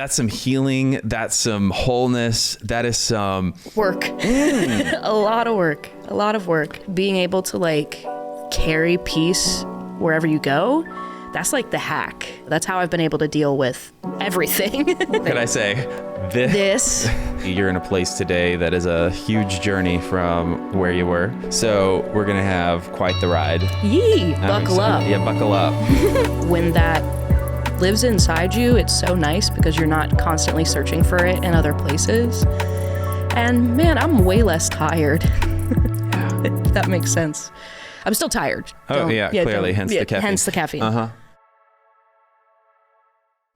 That's some healing. That's some wholeness. That is some work. A lot of work. A lot of work. Being able to like carry peace wherever you go. That's like the hack. That's how I've been able to deal with everything. Could I say this? You're in a place today that is a huge journey from where you were. So we're going to have quite the ride. Yee, buckle up. Yeah, buckle up. When that lives inside you, it's so nice because you're not constantly searching for it in other places. And man, I'm way less tired. Yeah. If that makes sense. I'm still tired. Clearly, hence the caffeine. Hence the caffeine. Uh-huh.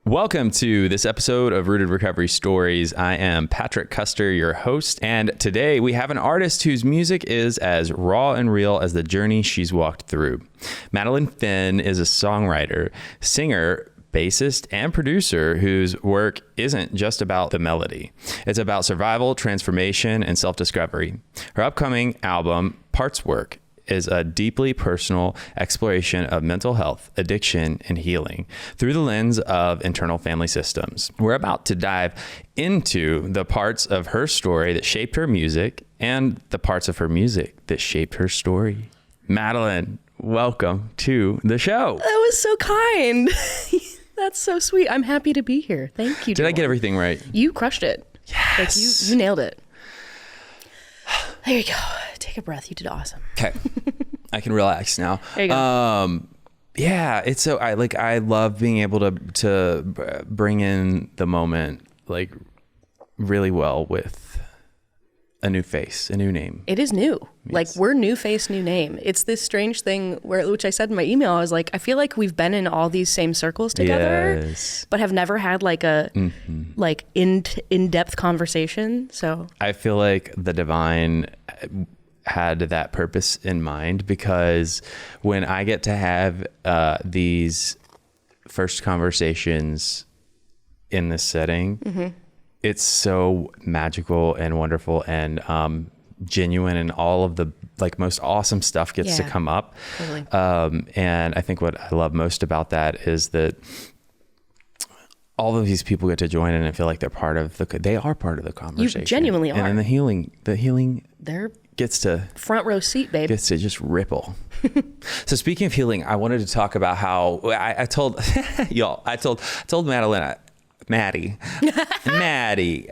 Welcome to this episode of Rooted Recovery Stories. I am Patrick Custer, your host, and today we have an artist whose music is as raw and real as the journey she's walked through. Madeline Finn is a songwriter, singer, bassist, and producer whose work isn't just about the melody. It's about survival, transformation, and self-discovery. Her upcoming album, Parts Work, is a deeply personal exploration of mental health, addiction, and healing through the lens of internal family systems. We're about to dive into the parts of her story that shaped her music and the parts of her music that shaped her story. Madeline, welcome to the show. That was so kind. That's so sweet. I'm happy to be here. Thank you. Did I get everything right? You crushed it. Yes. Like you nailed it. There you go. Take a breath. You did awesome. Okay. I can relax now. There you go. Yeah, it's so I love being able to bring in the moment like really well with a new face, a new name. It is new. Yes. Like we're new face, new name. It's this strange thing which I said in my email, I was like, I feel like we've been in all these same circles together, yes, but have never had like a like in-depth conversation. So I feel like the divine had that purpose in mind, because when I get to have these first conversations in this setting, it's so magical and wonderful and genuine, and all of the like most awesome stuff gets to come up. Totally. And I think what I love most about that is that all of these people get to join in and feel like they are part of the conversation. You genuinely are. And then the healing They're gets to front row seat, babe. Gets to just ripple. So speaking of healing, I wanted to talk about how I told y'all, I told Madeline, Maddie,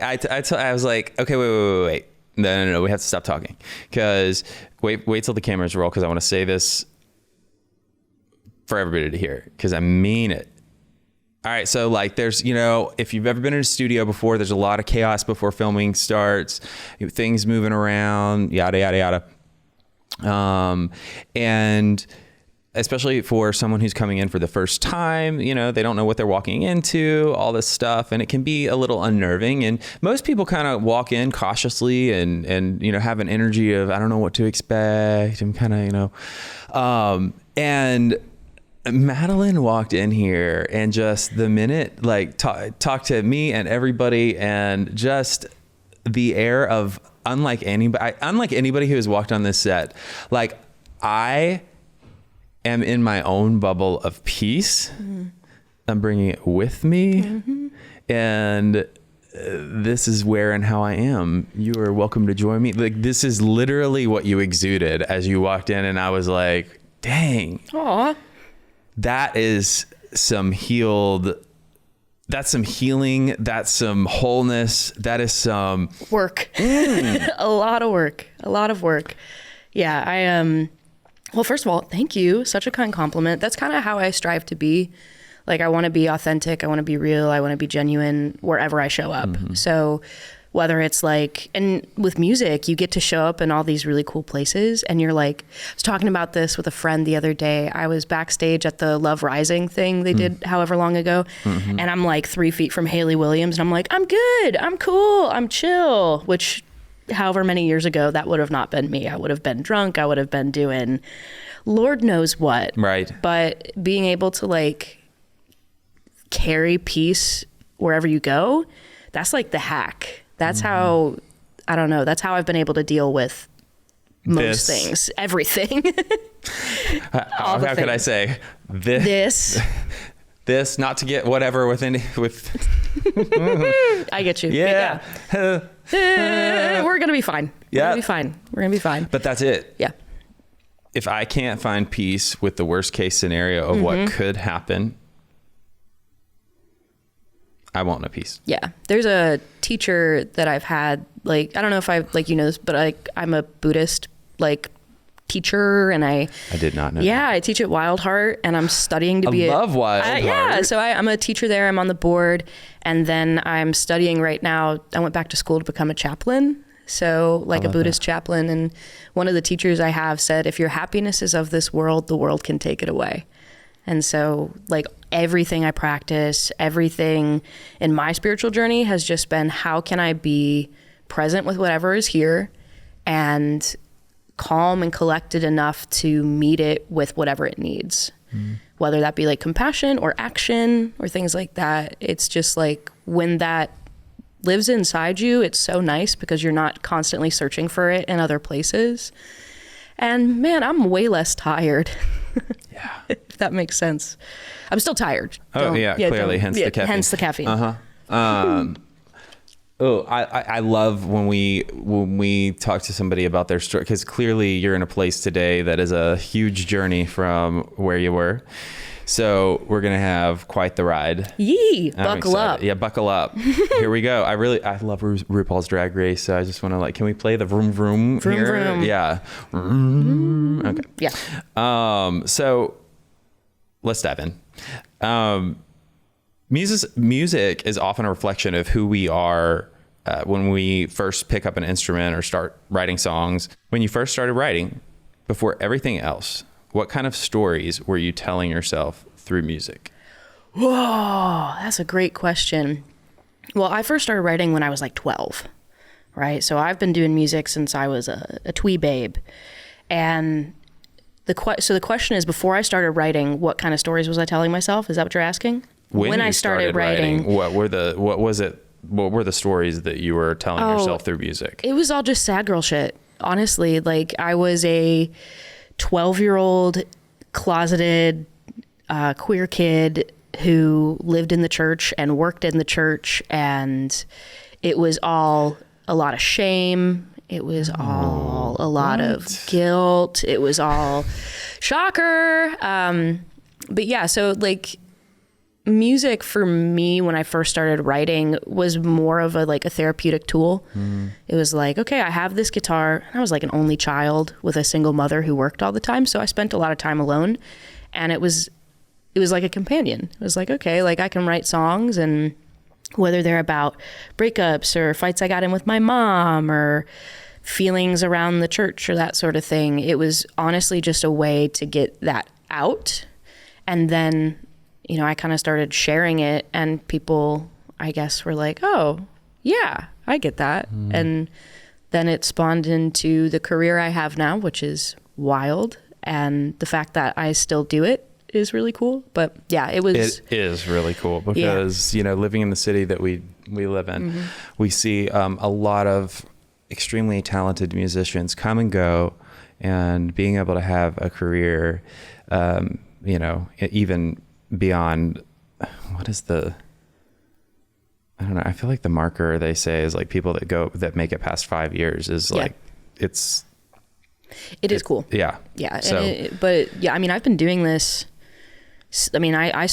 I was like, okay, wait. No. We have to stop talking, because wait till the cameras roll, because I want to say this for everybody to hear, because I mean it. All right. So like there's, if you've ever been in a studio before, there's a lot of chaos before filming starts, things moving around, yada, yada, yada. And especially for someone who's coming in for the first time, they don't know what they're walking into, all this stuff. And it can be a little unnerving. And most people kind of walk in cautiously and have an energy of, I don't know what to expect. And kind of, and Madeline walked in here and just the minute, like talked to me and everybody, and just the air of unlike anybody who has walked on this set. Like I am in my own bubble of peace. I'm bringing it with me. And this is where and how I am. You are welcome to join me. Like this is literally what you exuded as you walked in, and I was like, dang. Aw. That is some that's some healing. That's some wholeness. That is some work. A lot of work. Yeah. Well, first of all, thank you. Such a kind compliment. That's kind of how I strive to be. Like, I want to be authentic. I want to be real. I want to be genuine wherever I show up. So whether it's like, and with music, you get to show up in all these really cool places, and you're like, I was talking about this with a friend the other day. I was backstage at the Love Rising thing they did however long ago. And I'm like 3 feet from Hayley Williams, and I'm like, I'm good. I'm cool. I'm chill, which however many years ago, that would have not been me. I would have been drunk. I would have been doing Lord knows what. Right. But being able to like carry peace wherever you go, that's like the hack. That's how, I don't know, that's how I've been able to deal with most things, everything. How could I say this? this, not to get whatever with I get you. yeah. We're going to be fine. Yeah. We're going to be fine. But that's it. Yeah. If I can't find peace with the worst case scenario of what could happen, I won't know peace. Yeah. There's a teacher that I've had, like, I don't know if this, but I'm a Buddhist, teacher, and I did not know. Yeah, I teach at Wild Heart, and I'm studying to be love Wild Heart. Yeah, so I'm a teacher there. I'm on the board, and then I'm studying right now. I went back to school to become a chaplain. So a Buddhist chaplain. And one of the teachers I have said, if your happiness is of this world, the world can take it away. And so everything I practice, everything in my spiritual journey has just been, how can I be present with whatever is here and calm and collected enough to meet it with whatever it needs, whether that be compassion or action or things like that. It's just when that lives inside you, it's so nice because you're not constantly searching for it in other places. And man, I'm way less tired. Yeah. If that makes sense. I'm still tired. Clearly, hence the caffeine. Hence the caffeine. I love when we talk to somebody about their story, because clearly you're in a place today that is a huge journey from where you were. So we're going to have quite the ride. Yee, buckle up. Yeah, buckle up. Here we go. I love RuPaul's Drag Race. So I just want to can we play the vroom vroom here? Vroom. Yeah. Okay. Yeah. So let's dive in. Music is often a reflection of who we are when we first pick up an instrument or start writing songs. When you first started writing, before everything else, what kind of stories were you telling yourself through music? Whoa, that's a great question. Well, I first started writing when I was 12, right? So I've been doing music since I was a twee babe. And the question is, before I started writing, what kind of stories was I telling myself? Is that what you're asking? When I started writing, what were the stories that you were telling yourself through music? It was all just sad girl shit. Honestly, I was a 12-year-old closeted queer kid who lived in the church and worked in the church, and it was all a lot of shame. It was all a lot of guilt. It was all shocker. But yeah, so music for me when I first started writing was more of a therapeutic tool. It was okay, I have this guitar. I was an only child with a single mother who worked all the time, so I spent a lot of time alone, and it was like a companion. It was okay, I can write songs, and whether they're about breakups or fights I got in with my mom or feelings around the church or that sort of thing, it was honestly just a way to get that out. And then I kind of started sharing it, and people, I guess, were oh, yeah, I get that. And then it spawned into the career I have now, which is wild. And the fact that I still do it is really cool. But yeah, it is really cool because, living in the city that we live in, we see a lot of extremely talented musicians come and go, and being able to have a career, even beyond, what is I don't know. I feel the marker they say is people that make it past 5 years is it is cool. Yeah. Yeah. So, but yeah, I've been doing this. I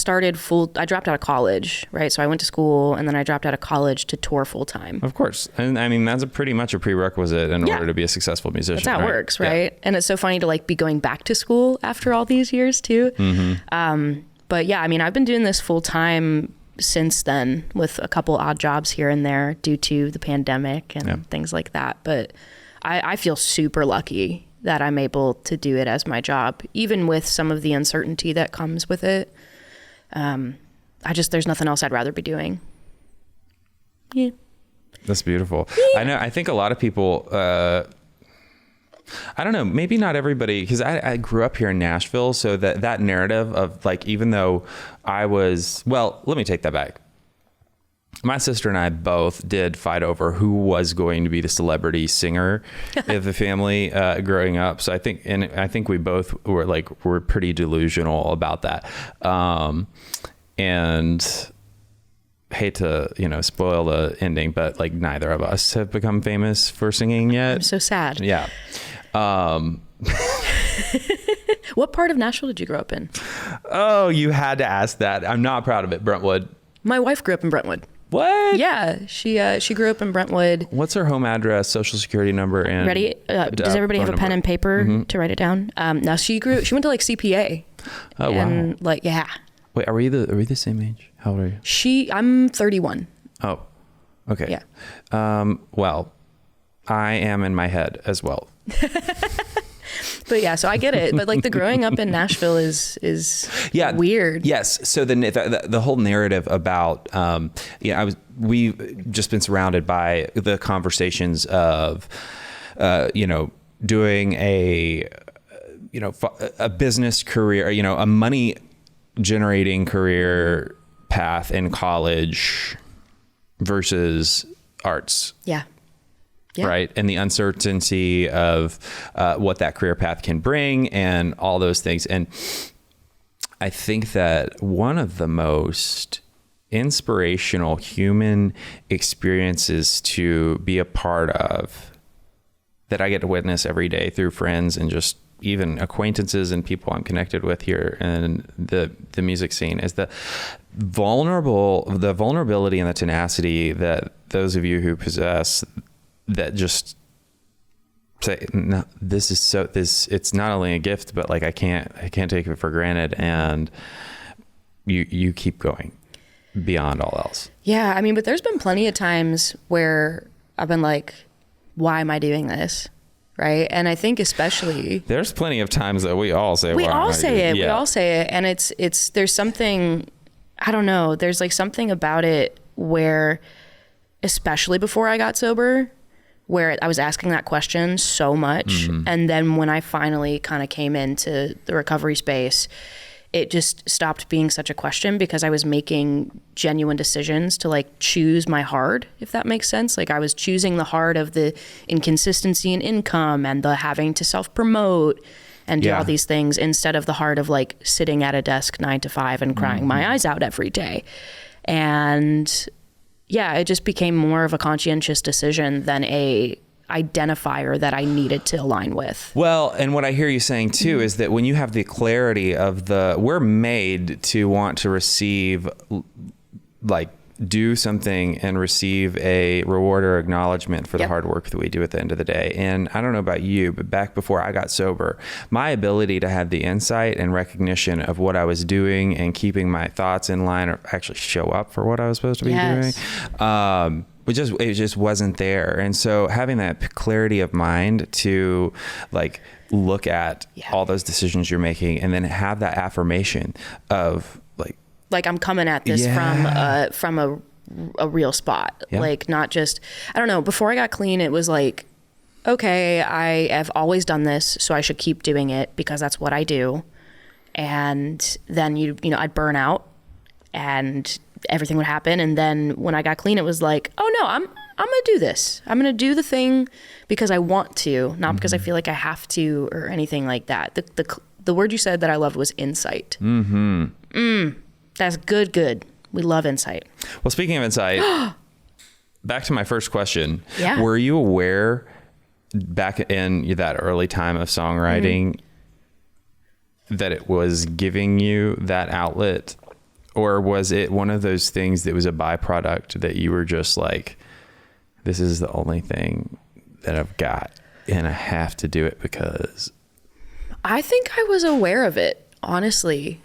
dropped out of college, right? So I went to school, and then I dropped out of college to tour full time. Of course. And that's pretty much a prerequisite in order to be a successful musician. That's how it works, right? Yeah. And it's so funny to be going back to school after all these years too. But yeah, I've been doing this full time since then, with a couple odd jobs here and there due to the pandemic and things like that. But I feel super lucky that I'm able to do it as my job, even with some of the uncertainty that comes with it. There's nothing else I'd rather be doing. Yeah. That's beautiful. Yeah. I think a lot of people, I don't know, maybe not everybody, because I grew up here in Nashville. So that narrative of even though let me take that back. My sister and I both did fight over who was going to be the celebrity singer of the family growing up. So I think we both were pretty delusional about that. and hate to, spoil the ending, but like neither of us have become famous for singing yet. I'm so sad. Yeah. What part of Nashville did you grow up in? Oh, you had to ask that. I'm not proud of it. Brentwood. My wife grew up in Brentwood. What? Yeah, she grew up in Brentwood. What's her home address, social security number, and ready? Does everybody have a pen and paper to write it down? Now she went to like CPA. Oh, and wow. Like, yeah. Wait, are we the same age? How old are you? I'm 31. Oh, okay. Yeah. Well, I am in my head as well. But yeah, so I get it. But like the growing up in Nashville is weird. Yes. So the whole narrative about we've just been surrounded by the conversations of doing a business career, a money generating career path in college versus arts. Yeah. Yeah. Right. And the uncertainty of what that career path can bring and all those things. And I think that one of the most inspirational human experiences to be a part of that I get to witness every day through friends and just even acquaintances and people I'm connected with here in the music scene is the vulnerability and the tenacity that those of you who possess that just say, no, it's not only a gift, but like I can't take it for granted, and you keep going beyond all else. Yeah, I mean, but there's been plenty of times where I've been like, why am I doing this? Right. And I think especially there's plenty of times that we all say, we all say it. Yeah. We all say it. And there's something, I don't know, there's like something about it where, especially before I got sober, where I was asking that question so much. Mm-hmm. And then when I finally kind of came into the recovery space, it just stopped being such a question because I was making genuine decisions to like choose my hard, if that makes sense. Like I was choosing the hard of the inconsistency in income and the having to self-promote and do all these things instead of the hard of like sitting at a desk 9 to 5 and crying my eyes out every day. And yeah, it just became more of a conscientious decision than a identifier that I needed to align with. Well, and what I hear you saying too is that when you have the clarity of we're made to want to receive, like do something and receive a reward or acknowledgement for the hard work that we do at the end of the day. And I don't know about you, but back before I got sober, my ability to have the insight and recognition of what I was doing and keeping my thoughts in line or actually show up for what I was supposed to be doing, it just wasn't there. And so having that clarity of mind to like look at all those decisions you're making and then have that affirmation of like I'm coming at this from a real spot. Like not just, I don't know, before I got clean, it was like, okay, I have always done this, so I should keep doing it because that's what I do. And then I'd burn out and everything would happen. And then when I got clean, it was like, oh no, I'm going to do this. I'm going to do the thing because I want to, not because I feel like I have to or anything like that. The word you said that I loved was insight. That's good. We love insight. Well, speaking of insight, back to my first question. Yeah. Were you aware back in that early time of songwriting that it was giving you that outlet? Or was it one of those things that was a byproduct that you were just like, this is the only thing that I've got and I have to do it because... I think I was aware of it, honestly.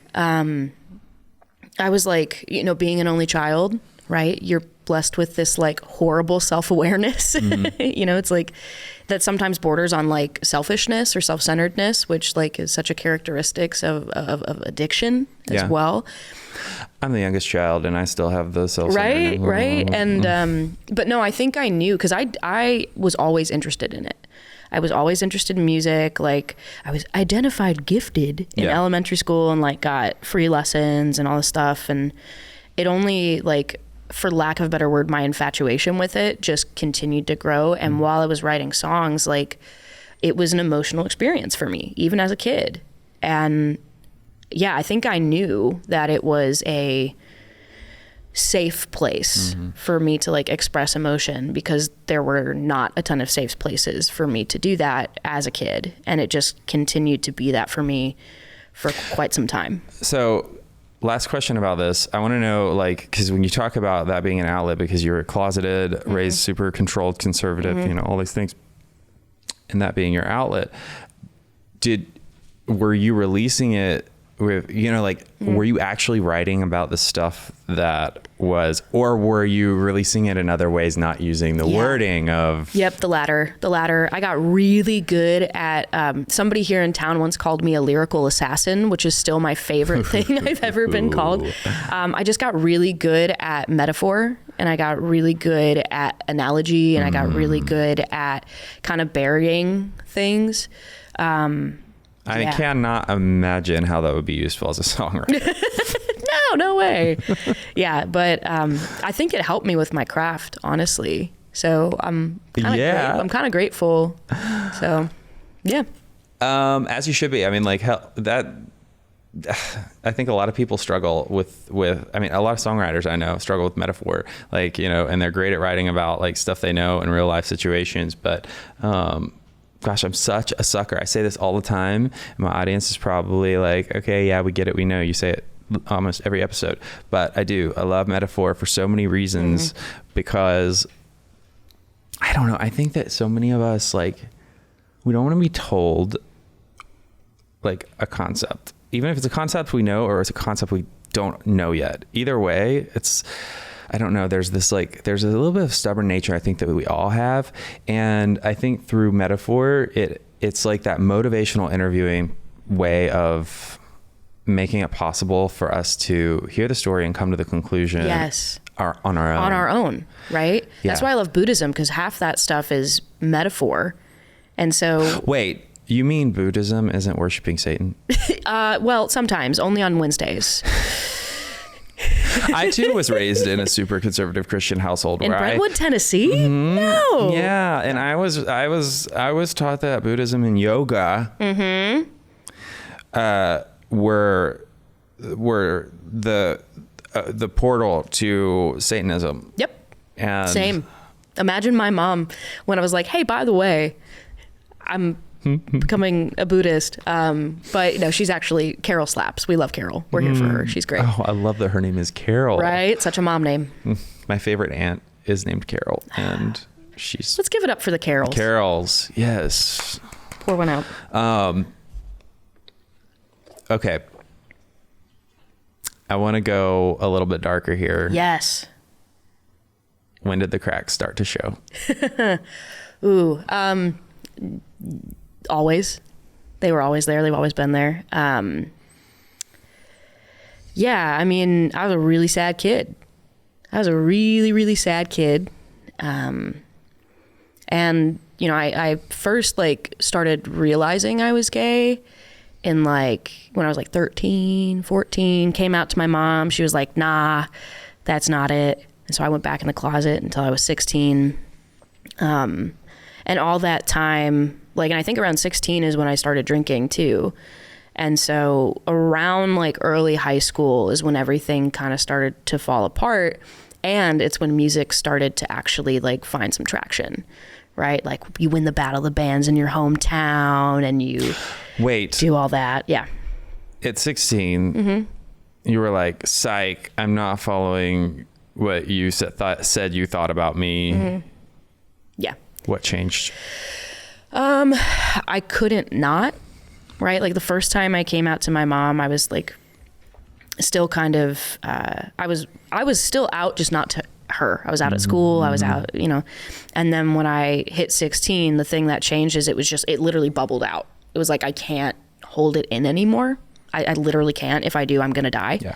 I was like, being an only child, right? You're blessed with this like horrible self-awareness. It's like that sometimes borders on like selfishness or self-centeredness, which like is such a characteristics of addiction as well. I'm the youngest child and I still have the self-centeredness. Right. And, but no, I think I knew because I was always interested in it. I was always interested in music. Like I was identified gifted in elementary school and like got free lessons and all this stuff. And it only like, for lack of a better word, my infatuation with it just continued to grow. And while I was writing songs, like it was an emotional experience for me, even as a kid. And yeah, I think I knew that it was safe place for me to like express emotion, because there were not a ton of safe places for me to do that as a kid. And it just continued to be that for me for quite some time. So last question about this. I want to know, like, because when you talk about that being an outlet because you're closeted, raised super controlled, conservative, you know, all these things, and that being your outlet, were you releasing it with, you know, like, were you actually writing about the stuff that was, or were you releasing it in other ways, not using the wording of? Yep, the latter. I got really good at, somebody here in town once called me a lyrical assassin, which is still my favorite thing I've ever been called. I just got really good at metaphor, and I got really good at analogy, and I got really good at kind of burying things. I cannot imagine how that would be useful as a songwriter. No way. Yeah, but I think it helped me with my craft, honestly. So I'm kind of grateful. So, yeah. As you should be. I mean, like, I think a lot of people struggle with, I mean, a lot of songwriters I know struggle with metaphor, like, you know, and they're great at writing about like stuff they know in real life situations. But, gosh, I'm such a sucker. I say this all the time. My audience is probably like, okay, yeah, we get it. We know you say it almost every episode, but I do. I love metaphor for so many reasons, because I don't know. I think that so many of us, like, we don't want to be told like a concept, even if it's a concept we know, or it's a concept we don't know yet. Either way, I don't know. There's a little bit of stubborn nature, I think, that we all have. And I think through metaphor, it's like that motivational interviewing way of making it possible for us to hear the story and come to the conclusion on our own. Right? Yeah. That's why I love Buddhism, because half that stuff is metaphor. And so... Wait, you mean Buddhism isn't worshiping Satan? Well, sometimes, only on Wednesdays. I too was raised in a super conservative Christian household. In Brentwood, Tennessee? No. Yeah, and I was taught that Buddhism and yoga were the portal to Satanism. Yep. And same. Imagine my mom when I was like, "Hey, by the way, I'm becoming a Buddhist." But no, she's actually, Carol slaps. We love Carol. We're here for her. She's great. Oh, I love that her name is Carol. Right? Such a mom name. My favorite aunt is named Carol, and she's... Let's give it up for the Carols. Carols, yes. Pour one out. Okay. I want to go a little bit darker here. Yes. When did the cracks start to show? Ooh, always. They were always there. They've always been there. Yeah, I mean, I was a really sad kid. I was a really, really sad kid. And, you know, I first like started realizing I was gay in like, when I was like 13, 14, came out to my mom. She was like, nah, that's not it. And so I went back in the closet until I was 16. And all that time, like, and I think around 16 is when I started drinking too. And so around like early high school is when everything kind of started to fall apart. And it's when music started to actually like find some traction, right? Like you win the battle of the bands in your hometown and you do all that. Yeah. At 16, you were like, psych, I'm not following what you said you thought about me. Yeah. What changed? I couldn't not, right? Like the first time I came out to my mom, I was like still kind of, I was still out, just not to her. I was out at school. I was out, you know, and then when I hit 16, the thing that changed is it literally bubbled out. It was like, I can't hold it in anymore. I literally can't. If I do, I'm going to die. Yeah.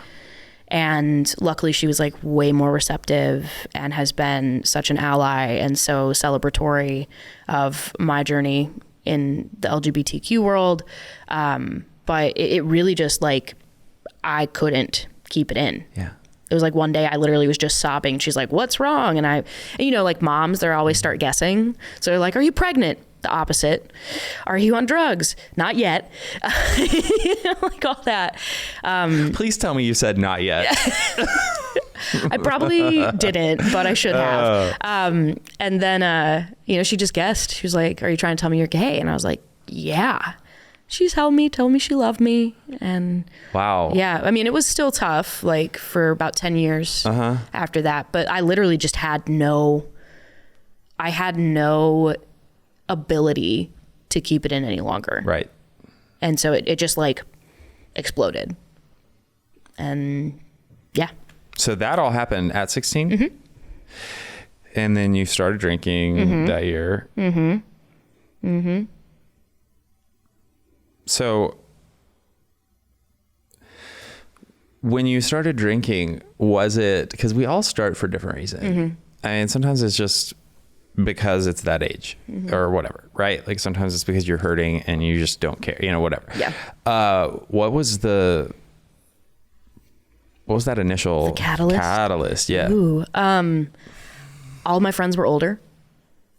And luckily she was like way more receptive and has been such an ally and so celebratory of my journey in the LGBTQ world. But it really just like, I couldn't keep it in. Yeah. It was like one day I literally was just sobbing. She's like, what's wrong? And you know, like moms, they're always start guessing. So they're like, are you pregnant? The opposite. Are you on drugs? Not yet. You know, like all that. Please tell me you said not yet. I probably didn't, but I should have. And then, she just guessed. She was like, "Are you trying to tell me you're gay?" And I was like, "Yeah." She's held me, told me she loved me. And wow. Yeah, I mean, it was still tough, like for about 10 years after that. But I literally just had no ability to keep it in any longer. Right. And so it just like exploded. And yeah. So that all happened at 16? And then you started drinking that year. So when you started drinking, was it, because we all start for different reasons. And sometimes it's just because it's that age or whatever, right? Like sometimes it's because you're hurting and you just don't care, whatever. Yeah. What was that initial the catalyst? Yeah. Ooh, all of my friends were older,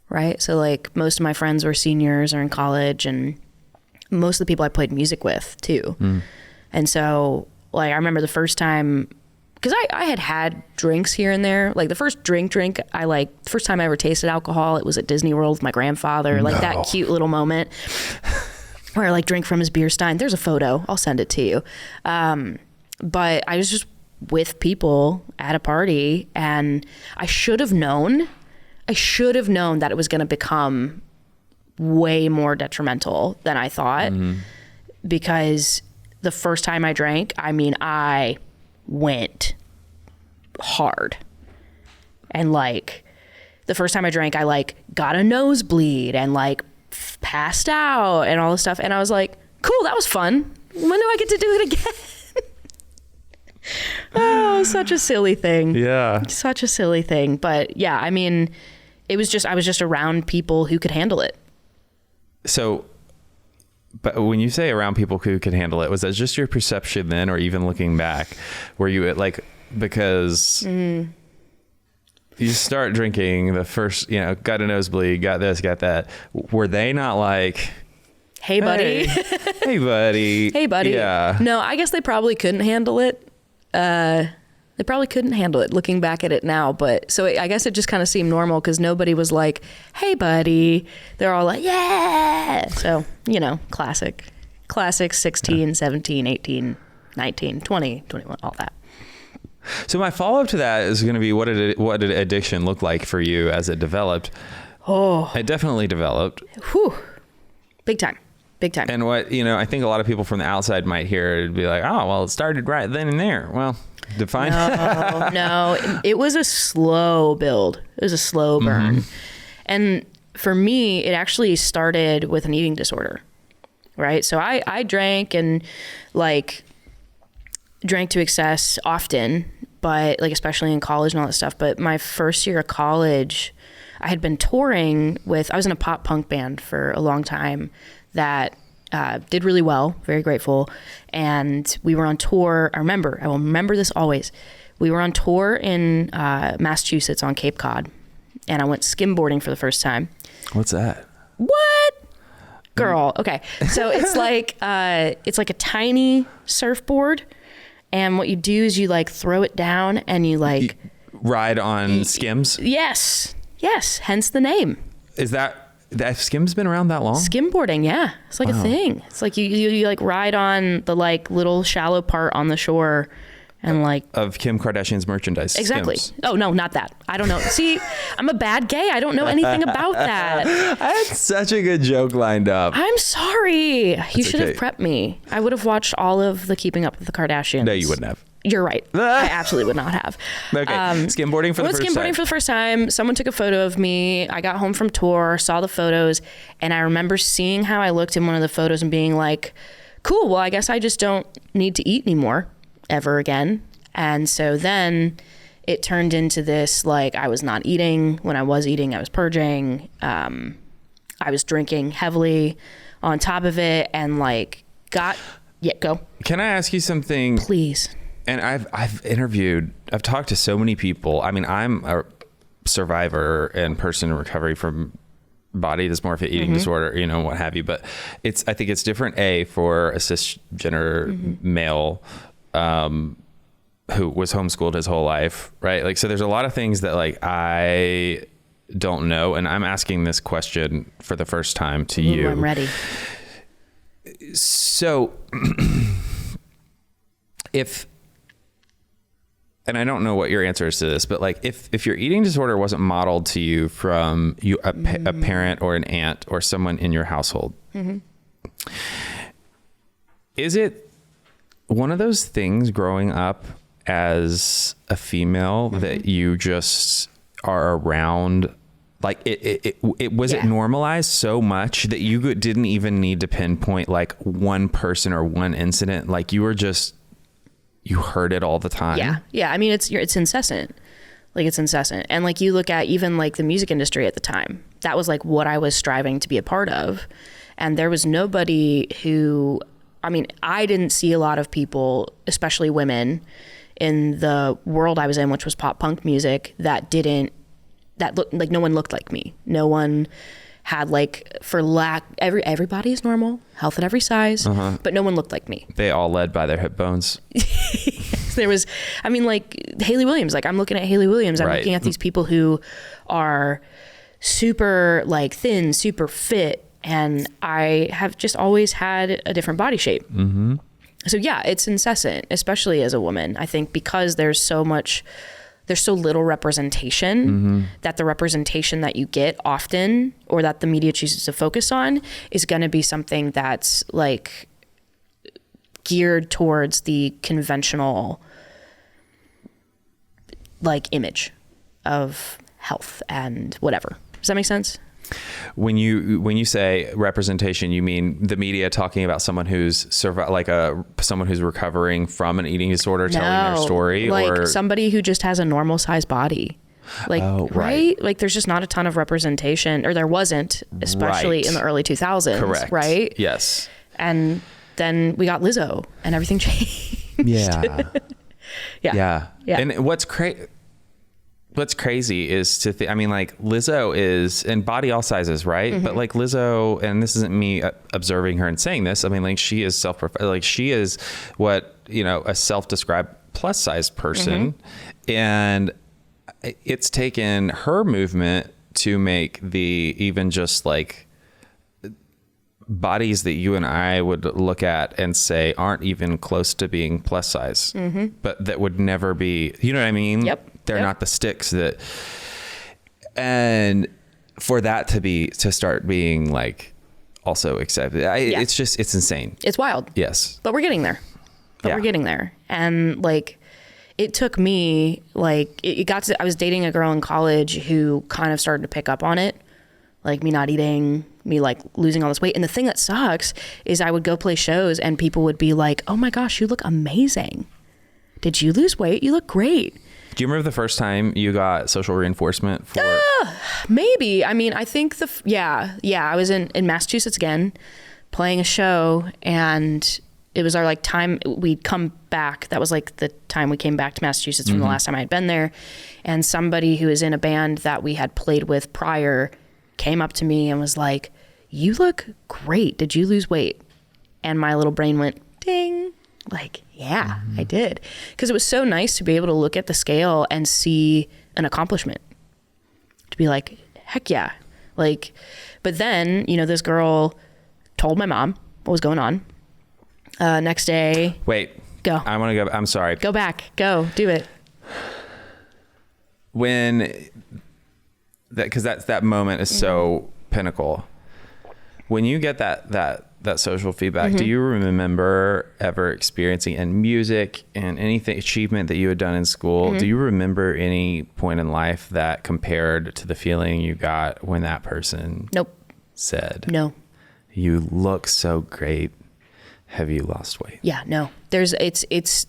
right? So like most of my friends were seniors or in college, and most of the people I played music with too. And so like I remember the first time, because I had drinks here and there. Like the first drink, the first time I ever tasted alcohol, it was at Disney World with my grandfather. Like that cute little moment where I like drink from his beer stein. There's a photo. I'll send it to you. But I was just with people at a party, and I should have known that it was going to become way more detrimental than I thought. Because the first time I drank, I mean, I went hard. And like the first time I drank, I like got a nosebleed and like passed out and all this stuff. And I was like, cool, that was fun. When do I get to do it again? Oh, such a silly thing. Yeah. Such a silly thing. But yeah, I mean, I was just around people who could handle it. So, but when you say around people who could handle it, was that just your perception then, or even looking back, were you like, because you start drinking the first, got a nosebleed, got this, got that. Were they not like, hey buddy, hey buddy, hey buddy? Yeah. No, I guess they probably couldn't handle it. They probably couldn't handle it looking back at it now. But so I guess it just kind of seemed normal because nobody was like, hey buddy. They're all like, yeah. So, classic 16, 17, 18, 19, 20, 21, all that. So my follow-up to that is going to be, what did addiction look like for you as it developed? Oh, It definitely developed. Whew. Big time. And what, I think a lot of people from the outside might hear it and be like, oh, well, it started right then and there. Well, define. No, it was a slow build. It was a slow burn. And for me, it actually started with an eating disorder, right? So I drank and like drank to excess often, but like, especially in college and all that stuff. But my first year of college, I had been touring I was in a pop punk band for a long time that did really well, very grateful. And we were on tour. I will remember this always. We were on tour in Massachusetts on Cape Cod, and I went skimboarding for the first time. What's that? What? Girl. Okay. So it's like a tiny surfboard. And what you do is you like throw it down and you like ride on skims. Yes. Hence the name. Is that skim's been around that long? Skimboarding, yeah, it's like a thing. It's like you like ride on the like little shallow part on the shore, and like of Kim Kardashian's merchandise. Exactly. Skims. Oh no, not that. I don't know. See, I'm a bad gay. I don't know anything about that. I had such a good joke lined up. I'm sorry. You should have okay. prepped me. I would have watched all of the Keeping Up with the Kardashians. No, you wouldn't have. You're right. I absolutely would not have. Okay. Skimboarding for the first time. Skimboarding for the first time. Someone took a photo of me. I got home from tour, saw the photos, and I remember seeing how I looked in one of the photos and being like, cool, well, I guess I just don't need to eat anymore ever again. And so then it turned into this, like, I was not eating. When I was eating, I was purging. I was drinking heavily on top of it, and like go. Can I ask you something? Please. And I've talked to so many people. I mean, I'm a survivor and person in recovery from body dysmorphia, eating disorder, what have you. But I think it's different, for a cisgender male, who was homeschooled his whole life, right? Like, so there's a lot of things that like I don't know, and I'm asking this question for the first time to you. I'm ready. So and I don't know what your answer is to this, but like if your eating disorder wasn't modeled to you from a parent or an aunt or someone in your household, is it one of those things growing up as a female that you just are around? Like it was it normalized so much that you didn't even need to pinpoint like one person or one incident? Like you heard it all the time. Yeah. I mean, it's incessant. Like it's incessant. And like you look at even like the music industry at the time, that was like what I was striving to be a part of. And there was nobody who, I mean, I didn't see a lot of people, especially women in the world I was in, which was pop punk music, that looked like, no one looked like me. No one had like, everybody is normal, health at every size, but no one looked like me. They all led by their hip bones. There was, I mean, like Hayley Williams, like I'm looking at Hayley Williams. I'm looking at these people who are super like thin, super fit. And I have just always had a different body shape. So yeah, it's incessant, especially as a woman. I think because there's so little representation, that the representation that you get often, or that the media chooses to focus on, is going to be something that's like geared towards the conventional like image of health and whatever. Does that make sense? When you say representation, you mean the media talking about someone who's someone who's recovering from an eating disorder, telling their story, like or somebody who just has a normal size body, like right? Like there's just not a ton of representation, or there wasn't, especially in the early 2000s. Correct. Right. Yes. And then we got Lizzo, and everything changed. Yeah. And what's crazy is I mean, like Lizzo is, and body all sizes, right? But like Lizzo, and this isn't me observing her and saying this, I mean, like she is she is what, a self-described plus size person. And it's taken her movement to make even just like bodies that you and I would look at and say aren't even close to being plus size, but that would never be, you know what I mean? Yep. They're not the sticks and for that to start being like also accepted. It's insane. It's wild. Yes. But we're getting there. We're getting there. And like, it took me like, I was dating a girl in college who kind of started to pick up on it. Like me not eating, me like losing all this weight. And the thing that sucks is I would go play shows and people would be like, "Oh my gosh, you look amazing. Did you lose weight? You look great." Do you remember the first time you got social reinforcement for? Maybe. I mean, I think I was in Massachusetts again, playing a show, and it was our like time we'd come back. That was like the time we came back to Massachusetts from the last time I had been there. And somebody who was in a band that we had played with prior came up to me and was like, "You look great. Did you lose weight?" And my little brain went ding. Like, yeah, I did. Because it was so nice to be able to look at the scale and see an accomplishment. To be like, heck yeah. Like, but then, this girl told my mom what was going on. Next day. Wait. Go. I want to go. I'm sorry. Go back. Go. Do it. Because that moment is so pinnacle. When you get that social feedback, do you remember ever experiencing in music and anything achievement that you had done in school? Do you remember any point in life that compared to the feeling you got when that person said, "No, you look so great. Have you lost weight?" Yeah, no. It's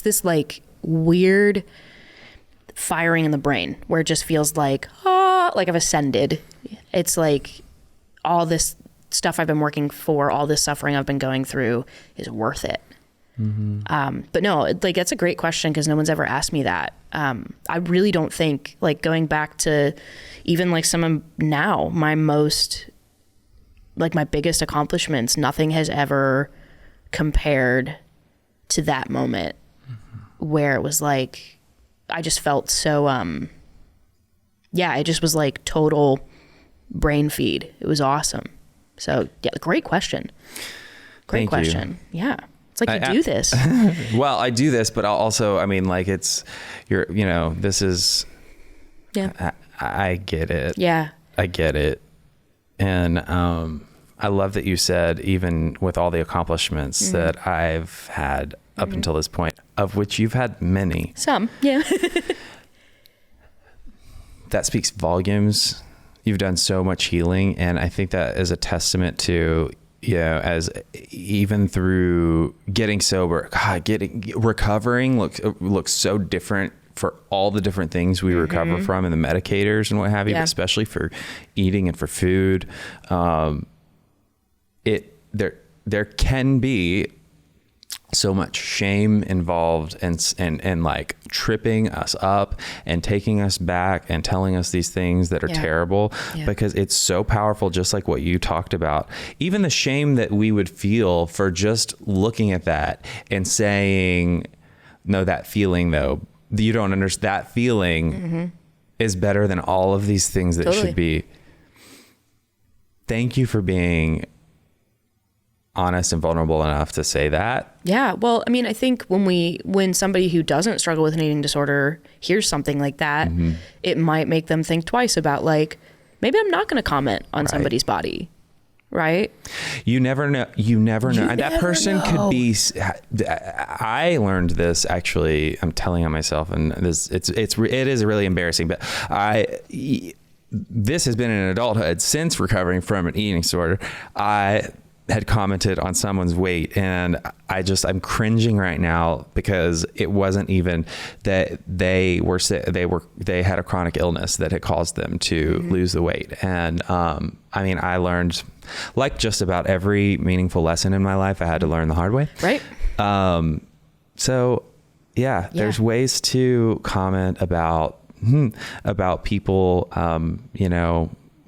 this like weird firing in the brain where it just feels like I've ascended. It's like all this stuff I've been working for, all this suffering I've been going through is worth it. But no, like that's a great question because no one's ever asked me that. I really don't think, like going back to even like some of now, my biggest accomplishments, nothing has ever compared to that moment. where it was like, I just felt so, it just was like total brain feed. It was awesome. So yeah, great question. Great Thank question. You. Yeah. It's like you do this. Well, I do this, but I'll also, I mean, like this is, yeah, I get it. Yeah. I get it. And, I love that you said, even with all the accomplishments that I've had up until this point, of which you've had many. Some, yeah. That speaks volumes. You've done so much healing. And I think that is a testament to, as even through getting sober, recovering looks so different for all the different things we recover from and the medicators and what have you, but especially for eating and for food. There can be so much shame involved and like tripping us up and taking us back and telling us these things that are terrible because it's so powerful, just like what you talked about. Even the shame that we would feel for just looking at that and saying, no, that feeling though, you don't understand, that feeling is better than all of these things that should be. Thank you for being honest and vulnerable enough to say that. Yeah. Well, I mean, I think when somebody who doesn't struggle with an eating disorder hears something like that, it might make them think twice about like, maybe I'm not going to comment on somebody's body. Right. You never know. And that person could be, I learned this actually, I'm telling on myself, and it is really embarrassing, but this has been in adulthood since recovering from an eating disorder. I had commented on someone's weight, and I'm cringing right now because it wasn't even that they had a chronic illness that had caused them to lose the weight. And I mean, I learned, like just about every meaningful lesson in my life, I had to learn the hard way. Right. So there's ways to comment about people,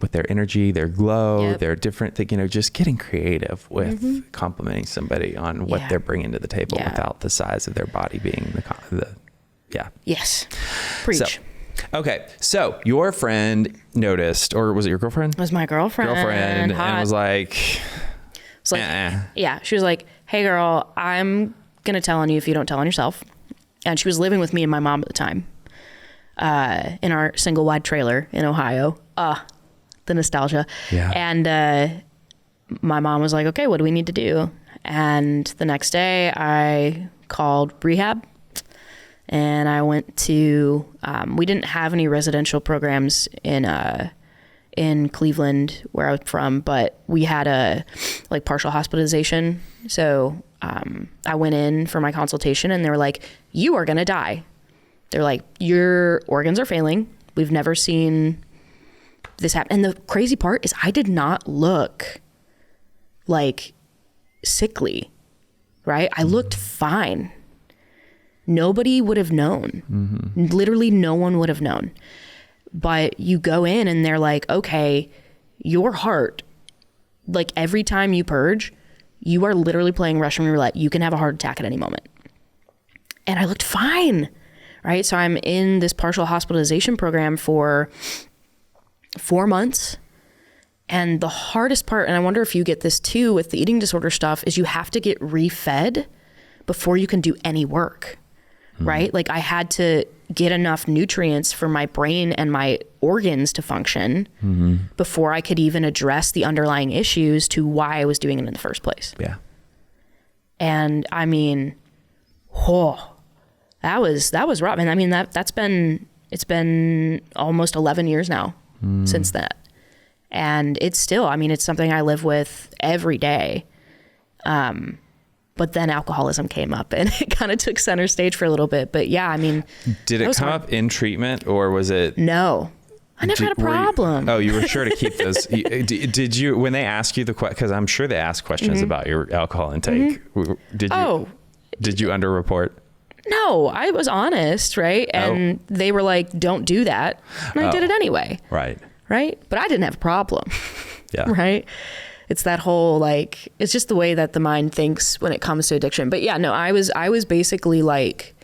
with their energy, their glow, their different thing, just getting creative with complimenting somebody on what they're bringing to the table without the size of their body being the Yes. Preach. Okay. So your friend noticed, or was it your girlfriend? It was my girlfriend. And was like, yeah. She was like, hey girl, I'm going to tell on you if you don't tell on yourself. And she was living with me and my mom at the time, in our single wide trailer in Ohio. The nostalgia. Yeah. And my mom was like, okay, what do we need to do? And the next day I called rehab and I went to, we didn't have any residential programs in Cleveland where I was from, but we had a like partial hospitalization. So I went in for my consultation and they were like, you are going to die. They're like, your organs are failing. We've never seen this happen. And the crazy part is I did not look like sickly, right? I looked fine. Nobody would have known. Literally no one would have known. But you go in and they're like, okay, your heart, like every time you purge, you are literally playing Russian roulette. You can have a heart attack at any moment. And I looked fine, right? So I'm in this partial hospitalization program for 4 months. And the hardest part, and I wonder if you get this too with the eating disorder stuff, is you have to get refed before you can do any work, right? Like I had to get enough nutrients for my brain and my organs to function before I could even address the underlying issues to why I was doing it in the first place. Yeah. And I mean, that was rough. And I mean, it's been almost 11 years now since that. And it's still, I mean, it's something I live with every day. But then alcoholism came up and it kind of took center stage for a little bit. But yeah, I mean, did it come up in treatment or was it? No, I never had a problem. You were sure to keep those. Did you, when they ask you because I'm sure they ask questions about your alcohol intake. Did you underreport? No, I was honest. Right. And they were like, don't do that. And I did it anyway. Right. But I didn't have a problem. Yeah. Right. It's that whole, like, it's just the way that the mind thinks when it comes to addiction. But yeah, no, I was basically like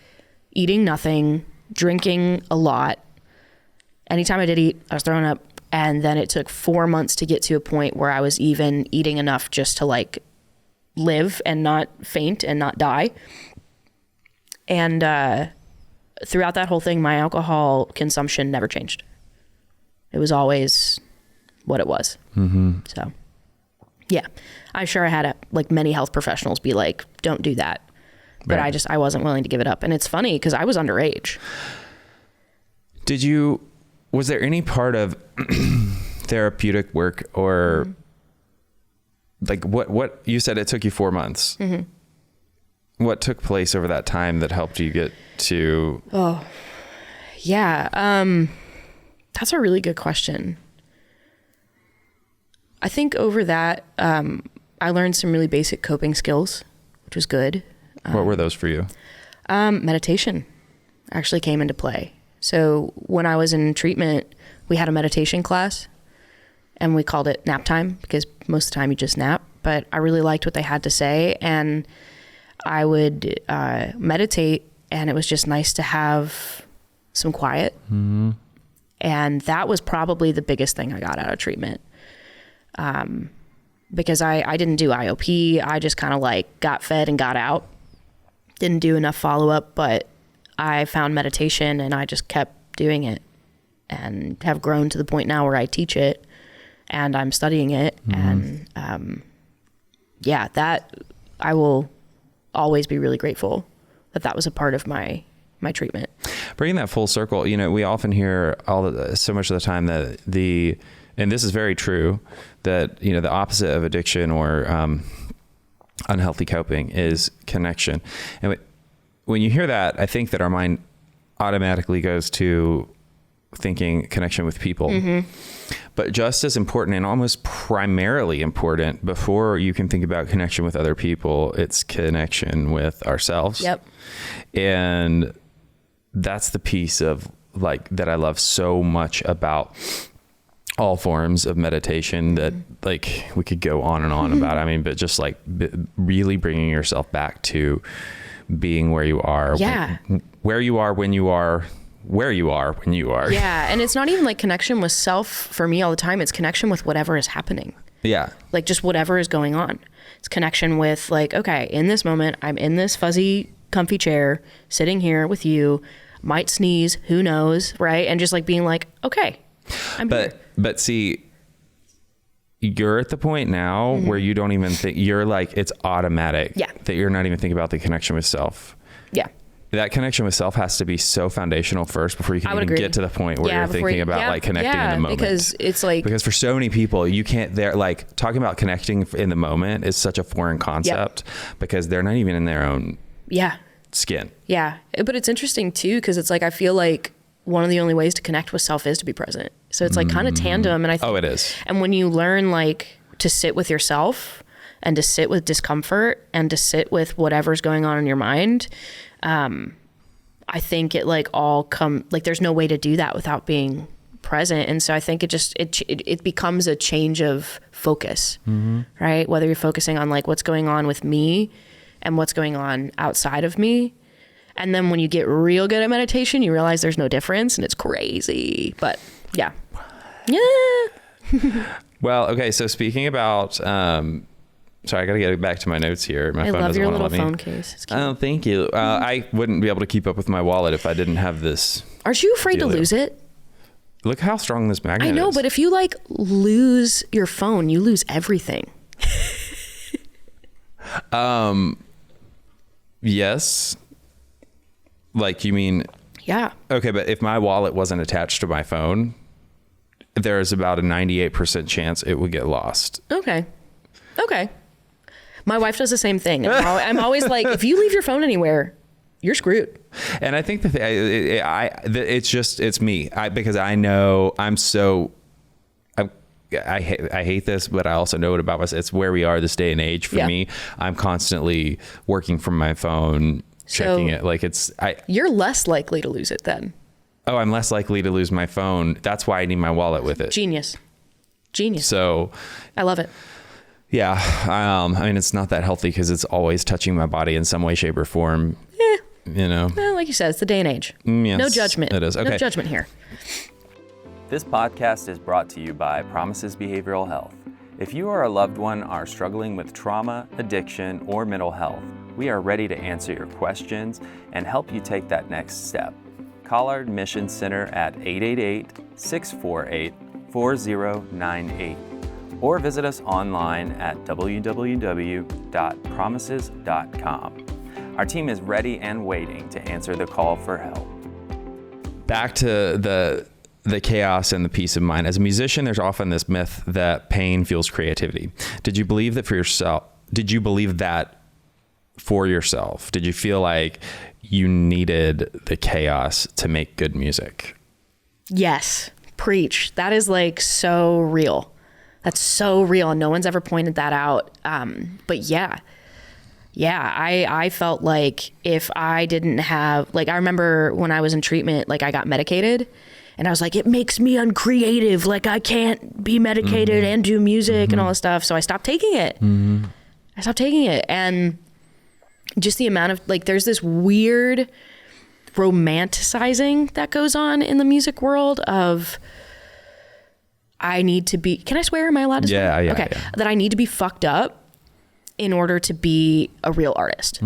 eating nothing, drinking a lot. Anytime I did eat, I was throwing up. And then it took 4 months to get to a point where I was even eating enough just to like live and not faint and not die. And throughout that whole thing, my alcohol consumption never changed. It was always what it was. Mm-hmm. So, yeah, I'm sure I had like many health professionals be like, don't do that. But right. I wasn't willing to give it up. And it's funny because I was underage. Was there any part of therapeutic work or like what you said it took you 4 months? Mm-hmm. What took place over that time that helped you get to? Oh, yeah. That's a really good question. I think over that, I learned some really basic coping skills, which was good. What were those for you? Meditation actually came into play. So when I was in treatment, we had a meditation class and we called it nap time because most of the time you just nap, but I really liked what they had to say. And I would meditate, and it was just nice to have some quiet. Mm-hmm. And that was probably the biggest thing I got out of treatment. Because I didn't do IOP. I just kind of like got fed and got out. Didn't do enough follow-up, but I found meditation and I just kept doing it and have grown to the point now where I teach it and I'm studying it. Mm-hmm. And yeah, that I will always be really grateful that was a part of my treatment. Bringing that full circle, we often hear so much of the time that and this is very true, that, the opposite of addiction or unhealthy coping is connection. And when you hear that, I think that our mind automatically goes to thinking connection with people. Mm-hmm. But just as important and almost primarily important before you can think about connection with other people, it's connection with ourselves. Yep. And that's the piece of like that I love so much about all forms of meditation that like we could go on and on about. I mean, but just like really bringing yourself back to being where you are, where you are when you are, where you are when you are. Yeah. And it's not even like connection with self for me all the time. It's connection with whatever is happening. Yeah. Like just whatever is going on. It's connection with like, okay, in this moment, I'm in this fuzzy, comfy chair, sitting here with you, might sneeze, who knows, right? And just like being like, okay, I'm here. But see, you're at the point now where you don't even think, you're like, it's automatic that you're not even thinking about the connection with self. Yeah. That connection with self has to be so foundational first before you can even get to the point where you're thinking about like connecting in the moment. Because it's like, because for so many people, you can't, they're like talking about connecting in the moment is such a foreign concept because they're not even in their own skin. Yeah. But it's interesting too, because it's like, I feel like one of the only ways to connect with self is to be present. So it's like kind of tandem. And I think, it is. And when you learn like to sit with yourself and to sit with discomfort and to sit with whatever's going on in your mind, I think it like all like there's no way to do that without being present. And so I think it becomes a change of focus, right? Whether you're focusing on like what's going on with me and what's going on outside of me. And then when you get real good at meditation, you realize there's no difference and it's crazy. But yeah. Well, okay. So speaking about, sorry, I got to get back to my notes here. My phone love doesn't your want to little let me. phone case. It's cute. Oh, thank you. I wouldn't be able to keep up with my wallet if I didn't have this. Aren't you afraid to lose it? Look how strong this magnet is. I know, but if you like lose your phone, you lose everything. Yes. Like you mean? Yeah. Okay, but if my wallet wasn't attached to my phone, there's about a 98% chance it would get lost. Okay. My wife does the same thing. I'm always like, if you leave your phone anywhere, you're screwed. And I think it's me because I know I hate this, but I also know it about myself. It's where we are this day and age for me. I'm constantly working from my phone, checking it. Like you're less likely to lose it then. Oh, I'm less likely to lose my phone. That's why I need my wallet with it. Genius. So I love it. Yeah. I mean, it's not that healthy because it's always touching my body in some way, shape or form. Well, like you said, it's the day and age. Yes, No judgment. it is. Okay. No judgment here. This podcast is brought to you by Promises Behavioral Health. If you or a loved one are struggling with trauma, addiction, or mental health, we are ready to answer your questions and help you take that next step. Call our admissions center at 888-648-4098 or visit us online at www.promises.com. Our team is ready and waiting to answer the call for help. Back to the chaos and the peace of mind. As a musician, there's often this myth that pain fuels creativity. Did you believe that for yourself? Did you believe that for yourself? Did you feel like you needed the chaos to make good music? Yes. Preach. That is like so real. That's so real. And no one's ever pointed that out. But yeah, I felt like if I didn't have, like, I remember when I was in treatment, like I got medicated and I was like, it makes me uncreative. Like I can't be medicated and do music and all this stuff. So I stopped taking it. I stopped taking it. And just the amount of, like, there's this weird romanticizing that goes on in the music world of, I need to be, can I swear? Am I allowed to swear? Yeah. Okay. Yeah. That I need to be fucked up in order to be a real artist.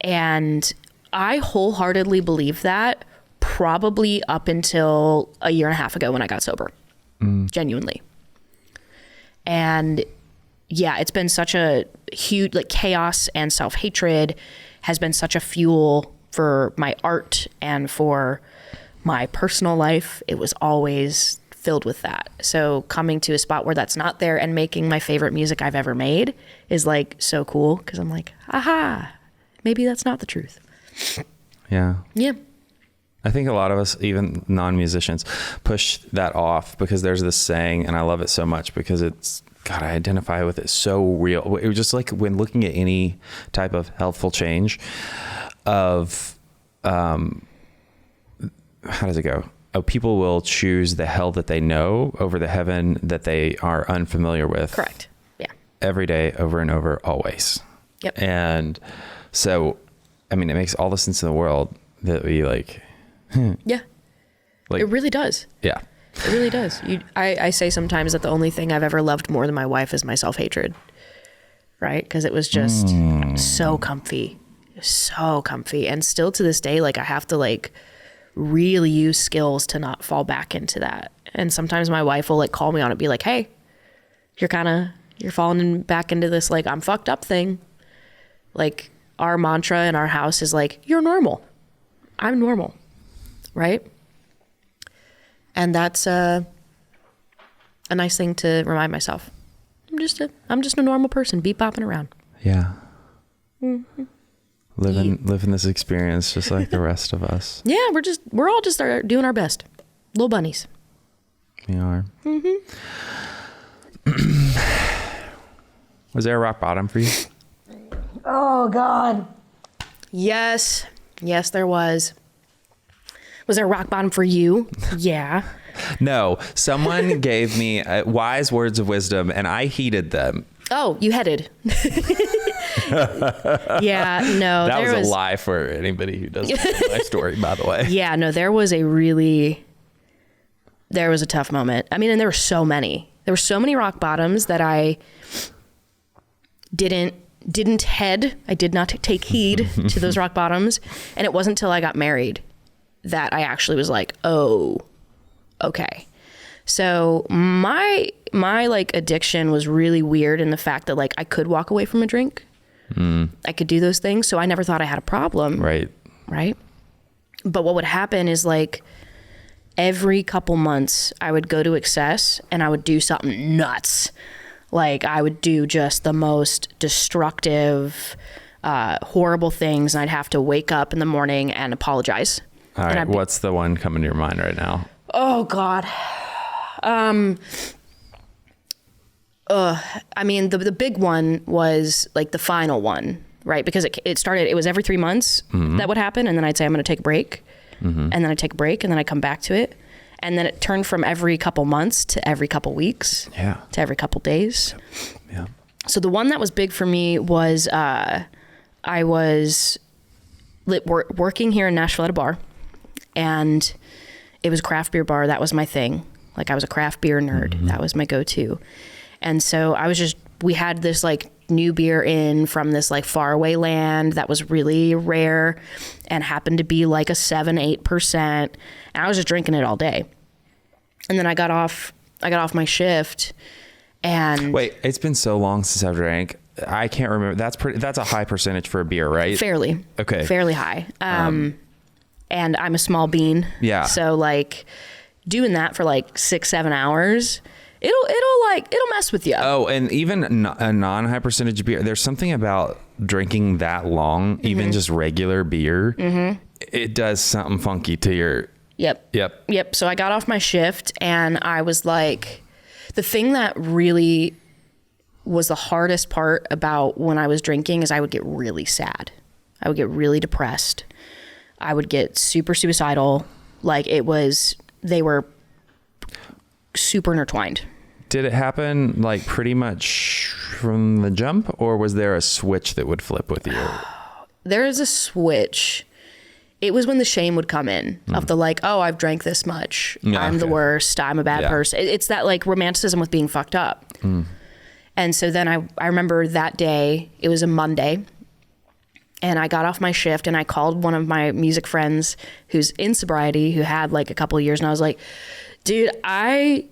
And I wholeheartedly believe that probably up until a year and a half ago when I got sober, genuinely. And yeah, it's been such a huge, like, chaos and self-hatred has been such a fuel for my art and for my personal life. It was always filled with that. So coming to a spot where that's not there and making my favorite music I've ever made is like so cool, because I'm like, aha, maybe that's not the truth. Yeah. Yeah. I think a lot of us, even non-musicians, push that off because there's this saying, and I love it so much because it's, God, I identify with it so real. It was just like when looking at any type of healthful change of, how does it go? Oh, people will choose the hell that they know over the heaven that they are unfamiliar with. Correct. Yeah. Every day, over and over, always. Yep. And so, I mean, it makes all the sense in the world that we like. Yeah. Like, it really does. Yeah. It really does. I say sometimes that the only thing I've ever loved more than my wife is my self-hatred. Right? Because it was just so comfy. So comfy. And still to this day, like, I have to, like, really use skills to not fall back into that. And sometimes my wife will, like, call me on it, be like, hey, you're falling back into this, like, I'm fucked up thing. Like, our mantra in our house is like, you're normal. I'm normal. Right? And that's a nice thing to remind myself. I'm just a normal person, bopping around. Yeah. Living this experience just like the rest of us. Yeah, we're all just doing our best. Little bunnies. We are. Was there a rock bottom for you? Oh, God. Yes. Yes, there was. Was there a rock bottom for you? Yeah. No. Someone gave me wise words of wisdom, and I heeded them. Oh, you headed. Yeah, no. That was a lie for anybody who doesn't know my story, by the way. Yeah, no, there was a tough moment. I mean, and there were so many. There were so many rock bottoms that I didn't head. I did not take heed to those rock bottoms. And it wasn't until I got married that I actually was like, oh, okay. So my like addiction was really weird in the fact that, like, I could walk away from a drink. I could do those things. So I never thought I had a problem. Right. But what would happen is, like, every couple months I would go to excess and I would do something nuts. Like, I would do just the most destructive, horrible things. And I'd have to wake up in the morning and apologize. All right. What's the one coming to your mind right now? Oh, God. I mean, the big one was, like, the final one, right? Because it was every 3 months that would happen. And then I'd say, I'm going to take a break. And then I'd take a break and then I'd come back to it. And then it turned from every couple months to every couple weeks. Yeah. To every couple days. Yeah. So the one that was big for me was, I was working here in Nashville at a bar, and it was a craft beer bar. That was my thing. Like I was a craft beer nerd. Mm-hmm. That was my go-to. And so we had this like new beer in from this like faraway land that was really rare and happened to be like a 7-8%. And I was just drinking it all day. And then I got off my shift and wait, it's been so long since I've drank. I can't remember. That's a high percentage for a beer, right? Fairly. Okay. Fairly high. And I'm a small bean. Yeah. So like doing that for like 6-7 hours, it'll mess with you. Oh, and even a non-high percentage beer, there's something about drinking that long, even just regular beer. Mm-hmm. It does something funky to your... Yep. So I got off my shift and I was like, the thing that really was the hardest part about when I was drinking is I would get really sad. I would get really depressed. I would get super suicidal. Like they were super intertwined. Did it happen like pretty much from the jump, or was there a switch that would flip with you? There is a switch. It was when the shame would come in of the like, oh, I've drank this much. Yeah, I'm the worst. I'm a bad person. It's that like romanticism with being fucked up. And so then I remember that day, it was a Monday, and I got off my shift and I called one of my music friends who's in sobriety, who had like a couple of years, and I was like, dude, I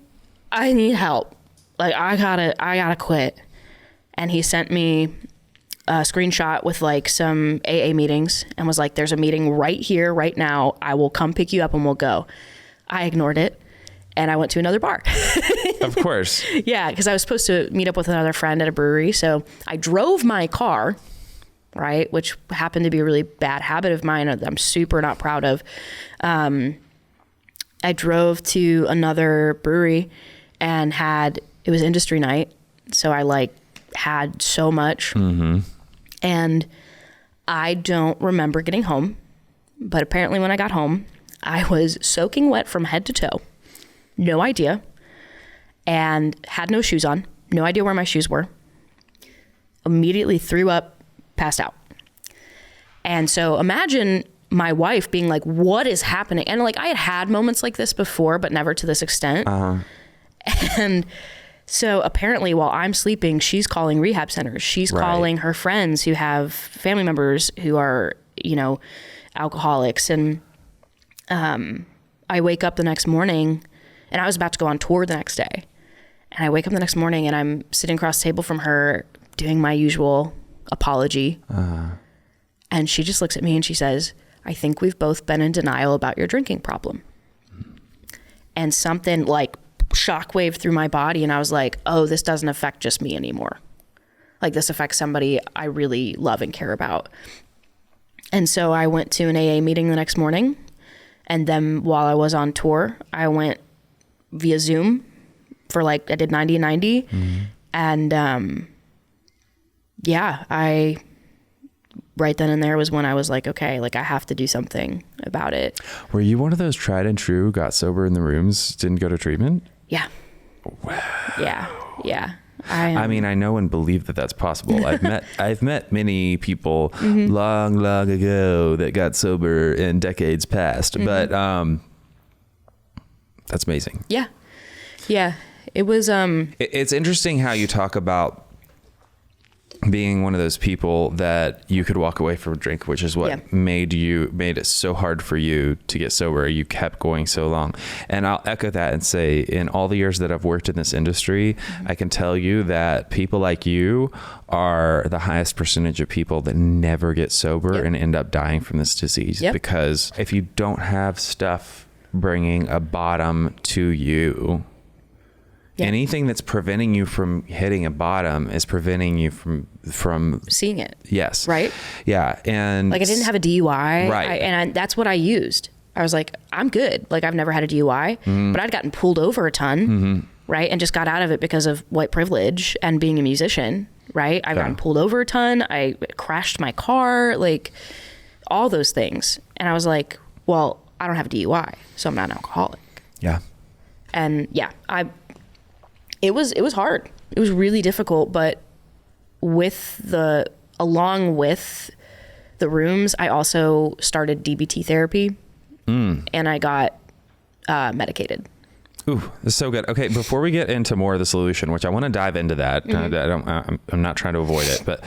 need help. Like I gotta quit. And he sent me a screenshot with like some AA meetings and was like, there's a meeting right here, right now. I will come pick you up and we'll go. I ignored it and I went to another bar. Of course. Yeah, because I was supposed to meet up with another friend at a brewery. So I drove my car, right, which happened to be a really bad habit of mine that I'm super not proud of. I drove to another brewery and it was industry night. So I like had so much. Mm-hmm. And I don't remember getting home, but apparently when I got home, I was soaking wet from head to toe. No idea. And had no shoes on. No idea where my shoes were. Immediately threw up, passed out. And so imagine my wife being like, what is happening? And like, I had moments like this before, but never to this extent. Uh-huh. And so apparently while I'm sleeping, she's calling rehab centers. She's calling her friends who have family members who are, alcoholics. And I wake up the next morning and I was about to go on tour the next day. And I wake up the next morning and I'm sitting across the table from her doing my usual apology. Uh-huh. And she just looks at me and she says, I think we've both been in denial about your drinking problem. And something like shockwave through my body. And I was like, oh, this doesn't affect just me anymore. Like this affects somebody I really love and care about. And so I went to an AA meeting the next morning. And then while I was on tour, I went via Zoom for I did 90 and 90. Mm-hmm. And right then and there was when I was like, okay, like I have to do something about it. Were you one of those tried and true, got sober in the rooms, didn't go to treatment? Yeah. Wow. Yeah. I mean, I know and believe that that's possible. I've met many people mm-hmm. long ago that got sober in decades past, mm-hmm. but that's amazing. Yeah. It was. It's interesting how you talk about being one of those people that you could walk away from a drink, which is what made it so hard for you to get sober. You kept going so long. And I'll echo that and say, in all the years that I've worked in this industry, mm-hmm. I can tell you that people like you are the highest percentage of people that never get sober and end up dying from this disease. Because if you don't have stuff bringing a bottom to you, anything that's preventing you from hitting a bottom is preventing you from seeing it. Yes. Right. Yeah. And like I didn't have a DUI. Right. That's what I used. I was like, I'm good. Like I've never had a DUI, mm-hmm. but I'd gotten pulled over a ton. Mm-hmm. Right. And just got out of it because of white privilege and being a musician. Right. I've gotten pulled over a ton. I crashed my car, like all those things. And I was like, well, I don't have a DUI, so I'm not an alcoholic. Yeah. And it was hard. It was really difficult, but along with the rooms, I also started DBT therapy and I got medicated. Ooh, this is so good. Okay, before we get into more of the solution, which I want to dive into that, I'm not trying to avoid it, but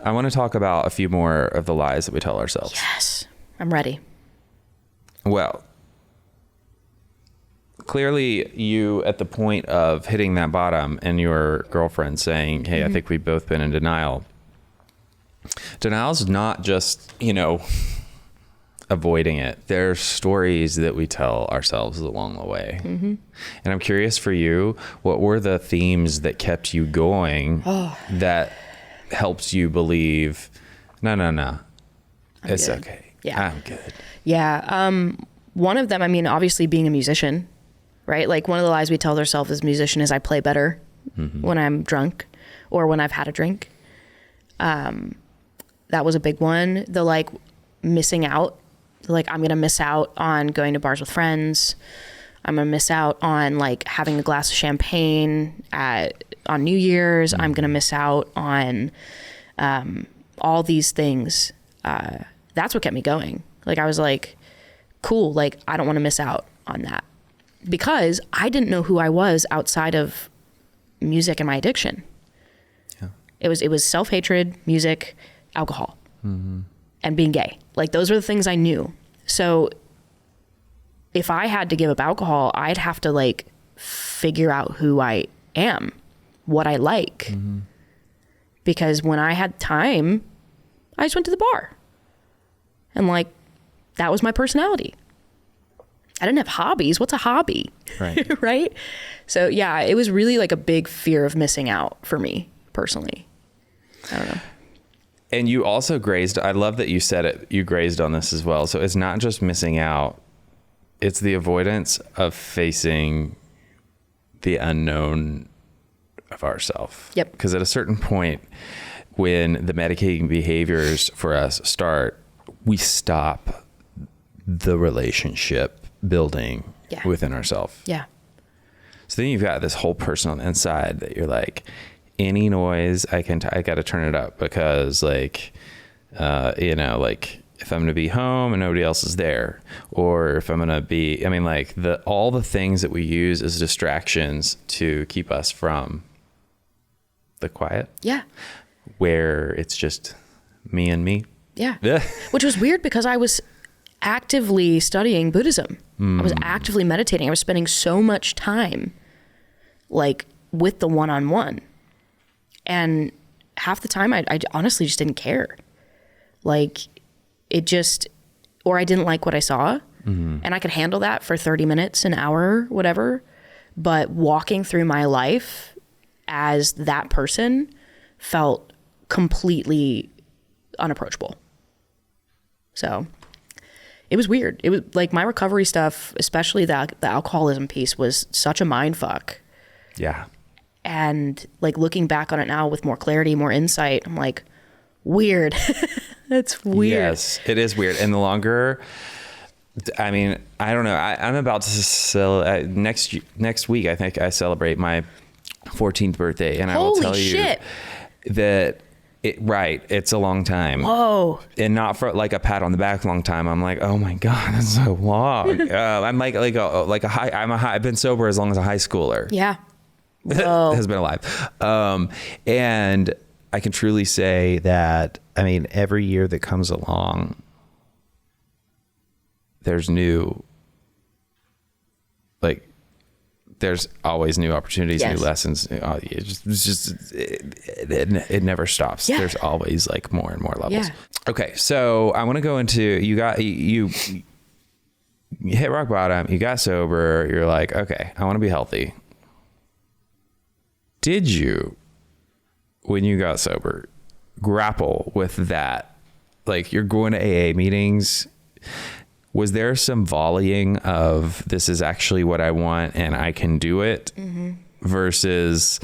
I want to talk about a few more of the lies that we tell ourselves. Yes, I'm ready. Well, clearly you at the point of hitting that bottom and your girlfriend saying, hey, I think we've both been in denial. Denial's not just, avoiding it. There's stories that we tell ourselves along the way. And I'm curious for you, what were the themes that kept you going that helps you believe, no, it's good. okay. Yeah. I'm good. Yeah. One of them, I mean, obviously being a musician, right? Like one of the lies we tell ourselves as a musician is I play better when I'm drunk or when I've had a drink. That was a big one. The like missing out, like I'm going to miss out on going to bars with friends. I'm going to miss out on like having a glass of champagne on New Year's. I'm going to miss out on all these things. That's what kept me going. Like I was like, cool, like I don't want to miss out on that because I didn't know who I was outside of music and my addiction. Yeah. It was self-hatred, music, alcohol, and being gay. Like those were the things I knew. So if I had to give up alcohol, I'd have to like figure out who I am, what I like. Because when I had time, I just went to the bar. And like, that was my personality. I didn't have hobbies. What's a hobby? Right. Right? So yeah, it was really like a big fear of missing out for me personally. I don't know. And you also grazed, I love that you said it, you grazed on this as well. So it's not just missing out, it's the avoidance of facing the unknown of ourself. Yep. Because at a certain point, when the medicating behaviors for us start, we stop the relationship building within ourselves. Yeah. So then you've got this whole person on the inside that you're like, any noise I got to turn it up because like, like if I'm going to be home and nobody else is there, or if I'm going to be, like all the things that we use as distractions to keep us from the quiet. Yeah. Where it's just me and me. Yeah. Which was weird because I was actively studying Buddhism. I was actively meditating. I was spending so much time like with the one-on-one. And half the time I honestly just didn't care. Like it just, or I didn't like what I saw and I could handle that for 30 minutes, an hour, whatever. But walking through my life as that person felt completely unapproachable. So it was weird. It was like my recovery stuff, especially the alcoholism piece, was such a mind fuck. Yeah. And like looking back on it now with more clarity, more insight, I'm like, weird. That's weird. Yes, it is weird. And the longer, I don't know. I'm about to next week. I think I celebrate my 14th birthday, and I will tell you that it's a long time. Whoa. And not for like a pat on the back long time. I'm like, oh my God, that's so long. I'm I've been sober as long as a high schooler. Yeah. Has been alive. And I can truly say that, every year that comes along, there's always new opportunities, new lessons. It never stops. Yeah. There's always like more and more levels. Yeah. Okay. So I want to go into, you hit rock bottom, you got sober. You're like, okay, I want to be healthy. Did you, when you got sober, grapple with that? Like you're going to AA meetings. Was there some volleying of this is actually what I want and I can do it versus,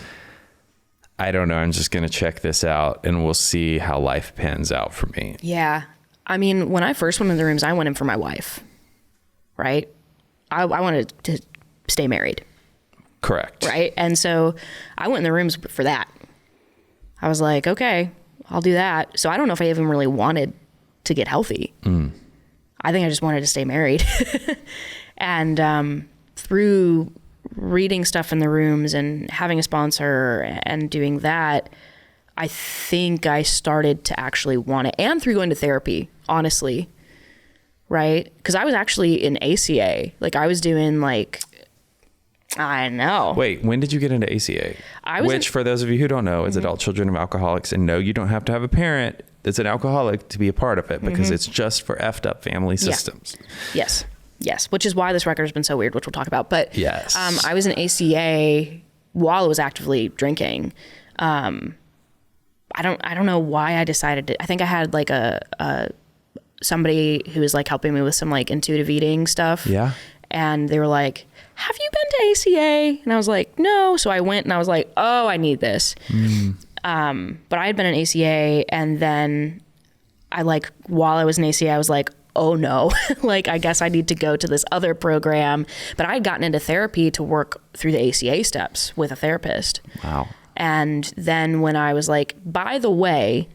I don't know, I'm just going to check this out and we'll see how life pans out for me? Yeah. When I first went in the rooms, I went in for my wife, right? I wanted to stay married. Correct. Right. And so I went in the rooms for that. I was like, okay, I'll do that. So I don't know if I even really wanted to get healthy. I think I just wanted to stay married. And through reading stuff in the rooms and having a sponsor and doing that, I think I started to actually want it, and through going to therapy, honestly, right? Because I was actually in ACA. Like I was doing like, I know. Wait, when did you get into ACA? Which, for those of you who don't know, is Adult Children of Alcoholics. And no, you don't have to have a parent that's an alcoholic to be a part of it, because it's just for effed up family systems. Yeah. Yes. Which is why this record has been so weird, which we'll talk about. But yes, I was in ACA while I was actively drinking. I don't know why I decided to. I think I had like somebody who was like helping me with some like intuitive eating stuff. Yeah. And they were like, have you been to ACA? And I was like, no. So I went and I was like, oh, I need this. But I had been in ACA, and then I like, while I was in ACA, I was like, oh no, like, I guess I need to go to this other program. But I had gotten into therapy to work through the ACA steps with a therapist. Wow. And then when I was like, by the way,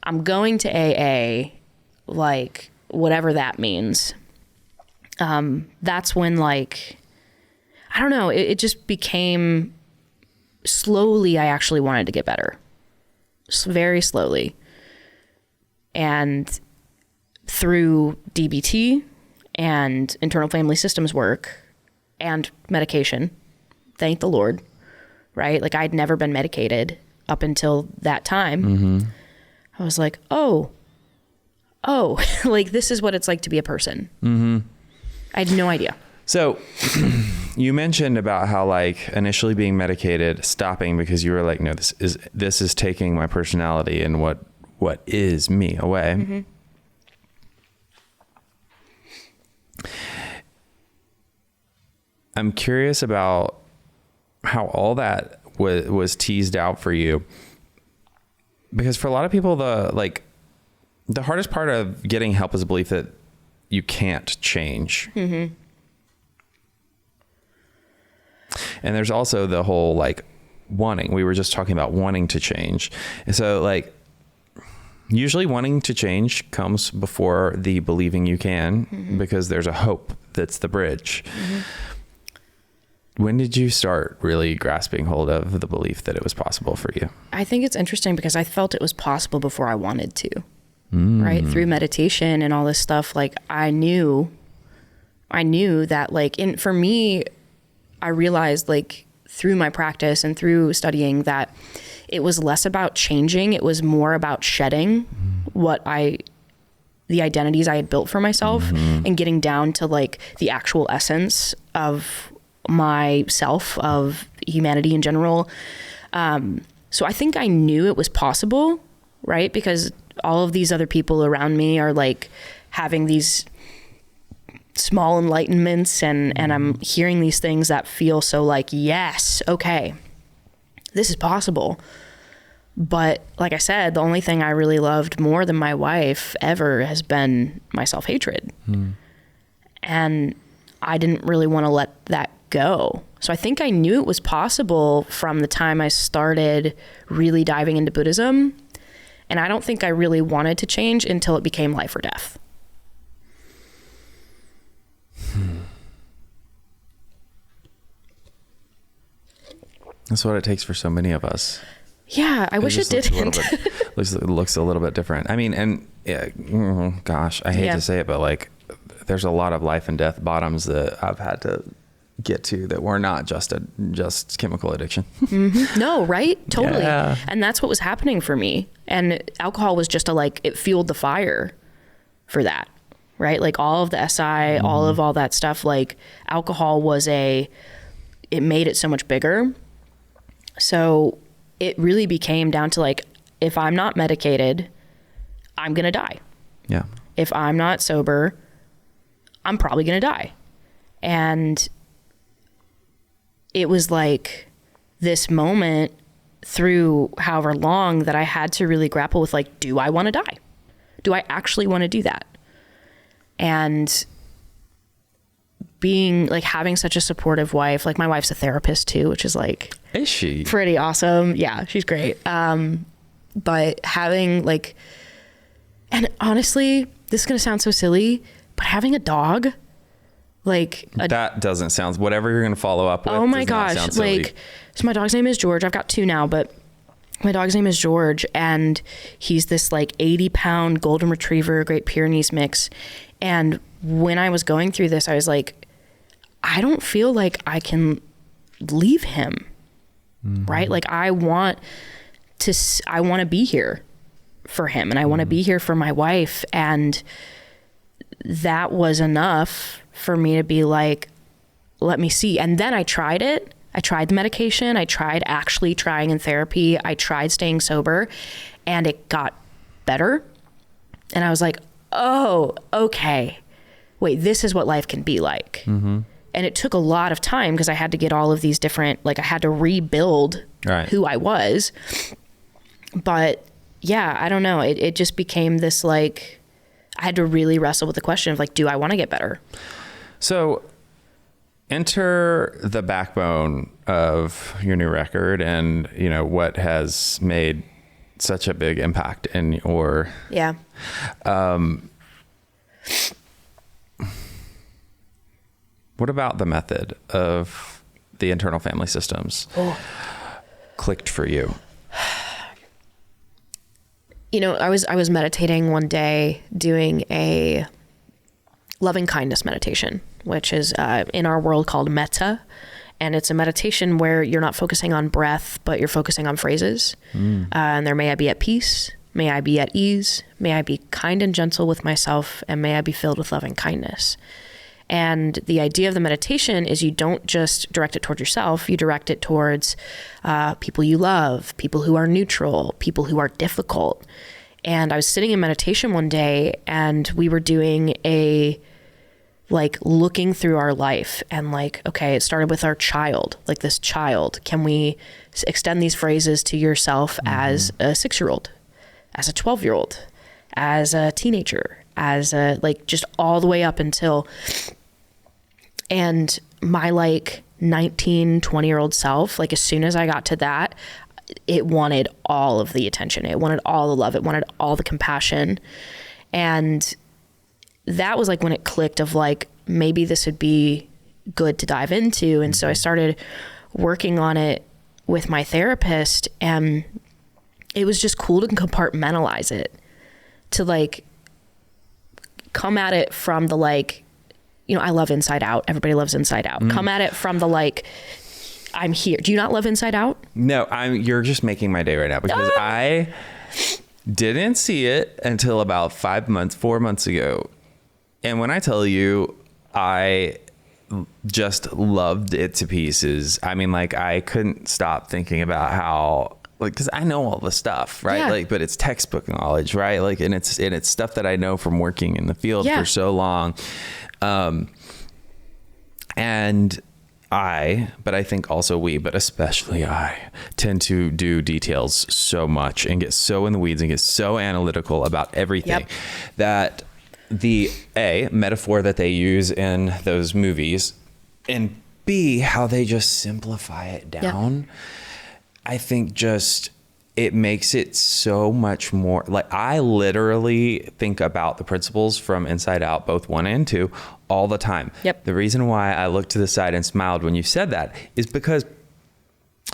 I'm going to AA, like whatever that means. That's when like, I don't know, it just became slowly, I actually wanted to get better. Very slowly. And through DBT and internal family systems work and medication, thank the Lord, right? Like I'd never been medicated up until that time. I was like, oh, like this is what it's like to be a person. I had no idea. So you mentioned about how like initially being medicated, stopping because you were like, no, this is taking my personality and what is me away. I'm curious about how all that was teased out for you, because for a lot of people, the hardest part of getting help is a belief that you can't change. And there's also the whole like wanting, we were just talking about wanting to change. And so like usually wanting to change comes before the believing you can, because there's a hope that's the bridge. When did you start really grasping hold of the belief that it was possible for you? I think it's interesting because I felt it was possible before I wanted to, right? Through meditation and all this stuff. Like I knew that like, for me, I realized like through my practice and through studying that it was less about changing. It was more about shedding the identities I had built for myself and getting down to like the actual essence of myself, of humanity in general. So I think I knew it was possible, right? Because all of these other people around me are like having these small enlightenments and I'm hearing these things that feel so like, yes, okay, this is possible. But like I said, the only thing I really loved more than my wife ever has been my self-hatred. And I didn't really want to let that go. So I think I knew it was possible from the time I started really diving into Buddhism. And I don't think I really wanted to change until it became life or death. That's what it takes for so many of us. Yeah, I wish it didn't. Looks a little bit different. I mean, and yeah, gosh, I hate to say it, but like there's a lot of life and death bottoms that I've had to get to that were not just chemical addiction. No, right? Totally. Yeah. And that's what was happening for me. And alcohol was just it fueled the fire for that, right? Like all of the SI, all that stuff, like alcohol it made it so much bigger. So it really became down to like, if I'm not medicated, I'm going to die. Yeah. If I'm not sober, I'm probably going to die. And it was like this moment through however long that I had to really grapple with like, do I want to die? Do I actually want to do that? And being like having such a supportive wife, like my wife's a therapist too, which is like, is she pretty awesome? Yeah, she's great. but having like, and honestly, this is going to sound so silly, but having a dog, like that doesn't sound, whatever you're going to follow up with. Oh my gosh. Like, so my dog's name is George. I've got 2 now, but my dog's name is George, and he's this like 80-pound golden retriever, Great Pyrenees mix. And when I was going through this, I was like, I don't feel like I can leave him. Right? Like I want to be here for him, and I want to be here for my wife. And that was enough for me to be like, let me see. And then I tried it. I tried the medication. I tried actually trying in therapy. I tried staying sober, and it got better. And I was like, oh, okay. Wait, this is what life can be like. And it took a lot of time because I had to get all of these different, like I had to rebuild who I was. But yeah, I don't know. It just became this, like, I had to really wrestle with the question of like, do I want to get better? So enter the backbone of your new record, and you know what has made such a big impact in your what about the method of the internal family systems clicked for you? You know, I was meditating one day, doing a loving kindness meditation, which is in our world called metta. And it's a meditation where you're not focusing on breath, but you're focusing on phrases. And there, may I be at peace, may I be at ease, may I be kind and gentle with myself, and may I be filled with loving kindness. And the idea of the meditation is you don't just direct it towards yourself, you direct it towards people you love, people who are neutral, people who are difficult. And I was sitting in meditation one day, and we were doing like looking through our life, and like, okay, it started with our child, like this child. Can we extend these phrases to yourself as a 6-year-old, as a 12-year-old, as a teenager, as a, like, just all the way up until, and my like 19, 20-year-old self, like as soon as I got to that, it wanted all of the attention. It wanted all the love. It wanted all the compassion. And that was like when it clicked of like, maybe this would be good to dive into. And so I started working on it with my therapist, and it was just cool to compartmentalize it, to like come at it from the like, you know, I love Inside Out. Everybody loves Inside Out. Come at it from the like, I'm here. Do you not love Inside Out? No, you're just making my day right now, because I didn't see it until about 4 months ago. And when I tell you, I just loved it to pieces. I mean, like, I couldn't stop thinking about how, like, because I know all the stuff, right? Yeah. Like, but it's textbook knowledge, right? Like, and it's stuff that I know from working in the field for so long. But I think also but especially I tend to do details so much and get so in the weeds and get so analytical about everything that the metaphor that they use in those movies, and B, how they just simplify it down. I think just, it makes it so much more, like, I literally think about the principles from Inside Out, both 1 and 2, all the time. The reason why I looked to the side and smiled when you said that is because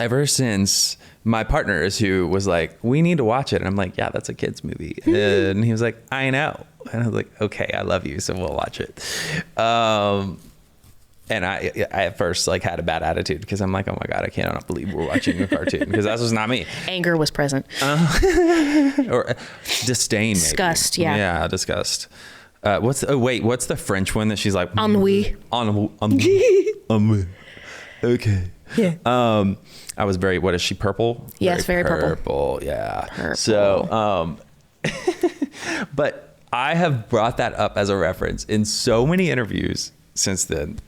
ever since my partners, who was like, we need to watch it, and I'm like, yeah, that's a kid's movie. And he was like, I know. And I was like, okay, I love you, so we'll watch it. And I at first like had a bad attitude, because I'm like, oh my God, I cannot believe we're watching a cartoon, because that was not me. Anger was present. Or disdain, maybe. Disgust, yeah, disgust. What's the French one that she's like? Ennui. Ennui. Okay. Yeah. I was very, what is she, purple? Yes, very purple. Purple, yeah. Purple. So, but I have brought that up as a reference in so many interviews since then.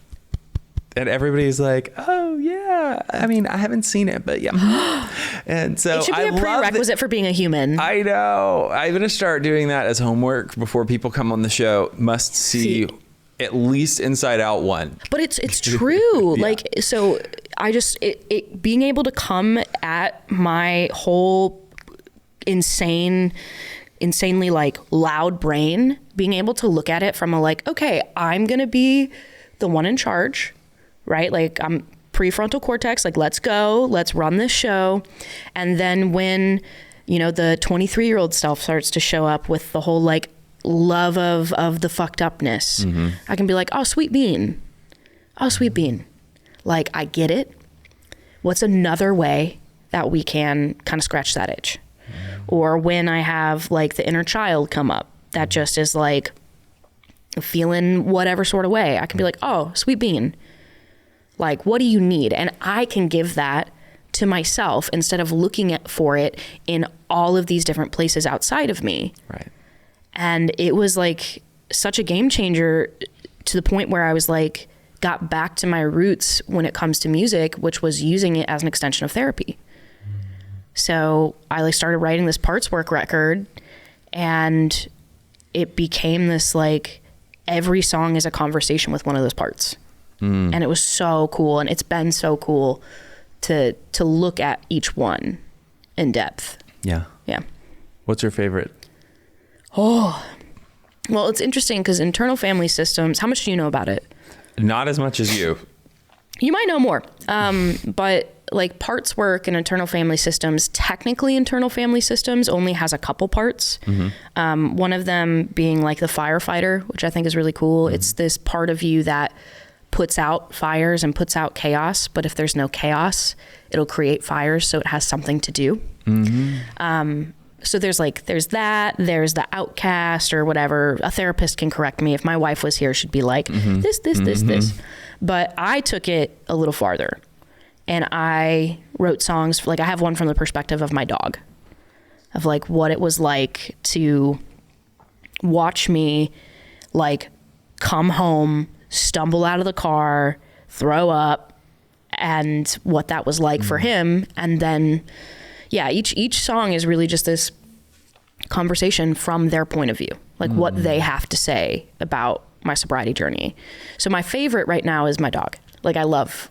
And everybody's like, oh yeah. I mean, I haven't seen it, but yeah. And so it should be a prerequisite for being a human. I know. I'm going to start doing that as homework before people come on the show. Must see at least Inside Out 1. But it's true. Like, so I just, it being able to come at my whole insanely like loud brain, being able to look at it from a like, okay, I'm going to be the one in charge, right? Like I'm prefrontal cortex, like let's go, let's run this show. And then when, you know, the 23-year-old self starts to show up with the whole like love of the fucked upness, I can be like, oh, sweet bean. Oh, sweet bean. Like, I get it. What's another way that we can kind of scratch that itch? Or when I have like the inner child come up that just is like feeling whatever sort of way, I can be like, oh, sweet bean. Like, what do you need? And I can give that to myself instead of looking for it in all of these different places outside of me. Right. And it was like such a game changer to the point where I was like, got back to my roots when it comes to music, which was using it as an extension of therapy. So I like started writing this parts work record, and it became this like every song is a conversation with one of those parts. And it was so cool. And it's been so cool to look at each one in depth. Yeah. Yeah. What's your favorite? Oh, well, it's interesting because internal family systems, how much do you know about it? Not as much as you. You might know more. But like parts work and internal family systems, technically internal family systems only has a couple parts. One of them being like the firefighter, which I think is really cool. It's this part of you that puts out fires and puts out chaos. But if there's no chaos, it'll create fires. So it has something to do. So there's the outcast or whatever. A therapist can correct me. If my wife was here, she'd be like, this. But I took it a little farther, and I wrote songs. Like I have one from the perspective of my dog, of like what it was like to watch me like come home, stumble out of the car, throw up, and what that was like for him. And then yeah, each song is really just this conversation from their point of view, like what they have to say about my sobriety journey. So my favorite right now is my dog. Like I love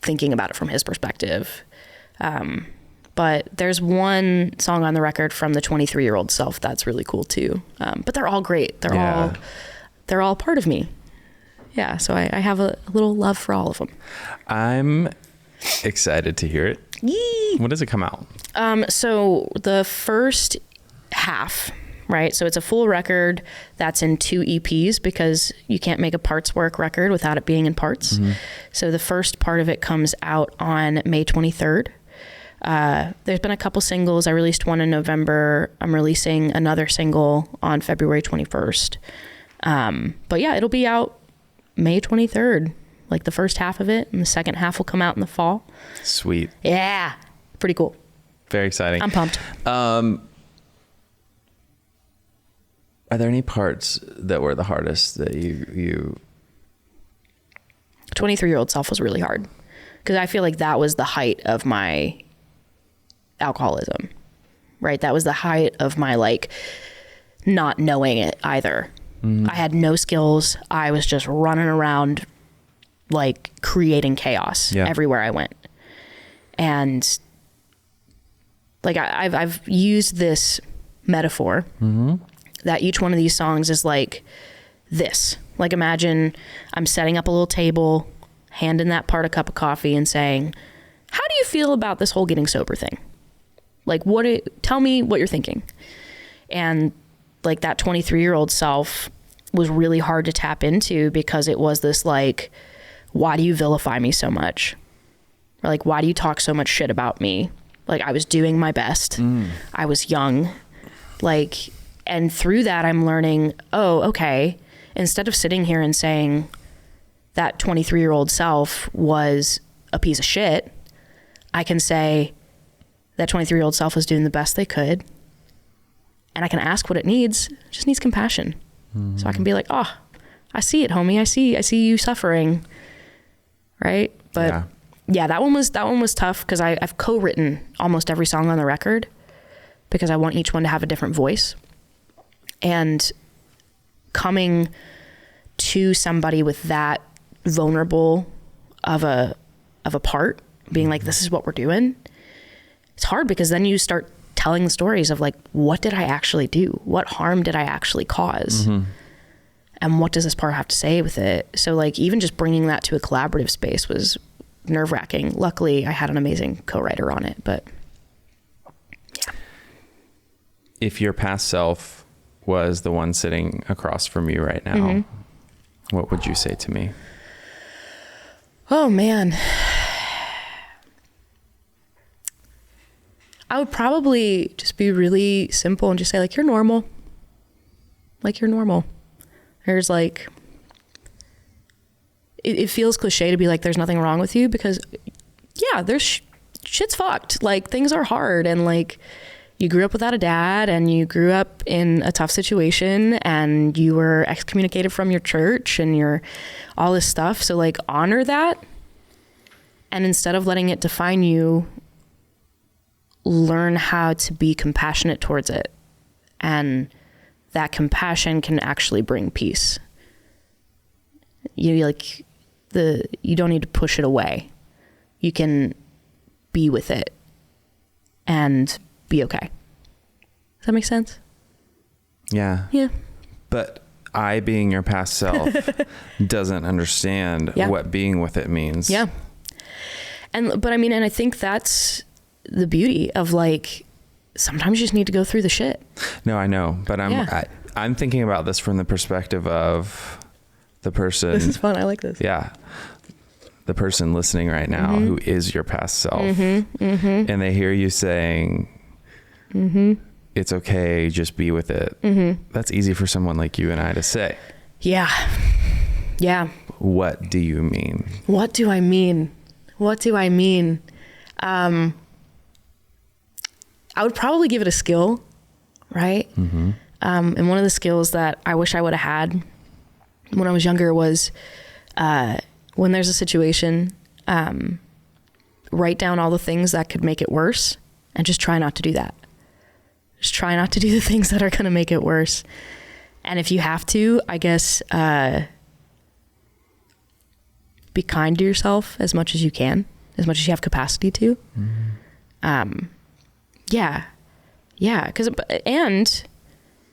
thinking about it from his perspective. But there's one song on the record from the 23-year-old self that's really cool too. But they're all great. They're all part of me. Yeah. So I have a little love for all of them. I'm excited to hear it. Yee. When does it come out? So the first half, right? So it's a full record that's in 2 EPs because you can't make a parts work record without it being in parts. So the first part of it comes out on May 23rd. There's been a couple singles. I released one in November. I'm releasing another single on February 21st. But yeah, it'll be out May 23rd. Like the first half of it, and the second half will come out in the fall. Sweet. Yeah. Pretty cool. Very exciting. I'm pumped. Are there any parts that were the hardest that you 23-year-old self was really hard because I feel like that was the height of my alcoholism, right? That was the height of my like not knowing it either. I had no skills. I was just running around like creating chaos everywhere I went. And like I've used this metaphor that each one of these songs is like this. Like imagine I'm setting up a little table, handing that part a cup of coffee and saying, how do you feel about this whole getting sober thing? Like tell me what you're thinking. And like that 23-year-old self was really hard to tap into because it was this like, why do you vilify me so much? Or like, why do you talk so much shit about me? Like I was doing my best. I was young. Like, and through that I'm learning, oh, okay. Instead of sitting here and saying that 23-year-old self was a piece of shit, I can say that 23-year-old self was doing the best they could. And I can ask what it needs. It just needs compassion. So I can be like, oh, I see it, homie. I see you suffering. Right. But yeah, that one was tough because I've co-written almost every song on the record because I want each one to have a different voice. And coming to somebody with that vulnerable of a part, being like, this is what we're doing. It's hard because then you start telling the stories of like, what did I actually do? What harm did I actually cause? And what does this part have to say with it? So like even just bringing that to a collaborative space was nerve-wracking. Luckily, I had an amazing co-writer on it, but yeah. If your past self was the one sitting across from you right now, what would you say to me? Oh man. I would probably just be really simple and just say like, you're normal. Like you're normal. There's like, it feels cliche to be like, there's nothing wrong with you, because yeah, there's shit's fucked. Like things are hard, and like you grew up without a dad, and you grew up in a tough situation, and you were excommunicated from your church, and you're all this stuff. So like honor that. And instead of letting it define you, learn how to be compassionate towards it. And that compassion can actually bring peace. You don't need to push it away. You can be with it and be okay. Does that make sense? Yeah. Yeah. But I, being your past self, doesn't understand what being with it means. Yeah. But I mean, and I think that's the beauty of like, sometimes you just need to go through the shit. No, I know, but I'm thinking about this from the perspective of the person. This is fun. I like this. Yeah. The person listening right now who is your past self, and they hear you saying, it's okay, just be with it. That's easy for someone like you and I to say. Yeah. Yeah. What do you mean? What do I mean? What do I mean? I would probably give it a skill, right? And one of the skills that I wish I would have had when I was younger was when there's a situation, write down all the things that could make it worse and just try not to do that. Just try not to do the things that are going to make it worse. And if you have to, I guess, be kind to yourself as much as you can, as much as you have capacity to. Yeah. Yeah. And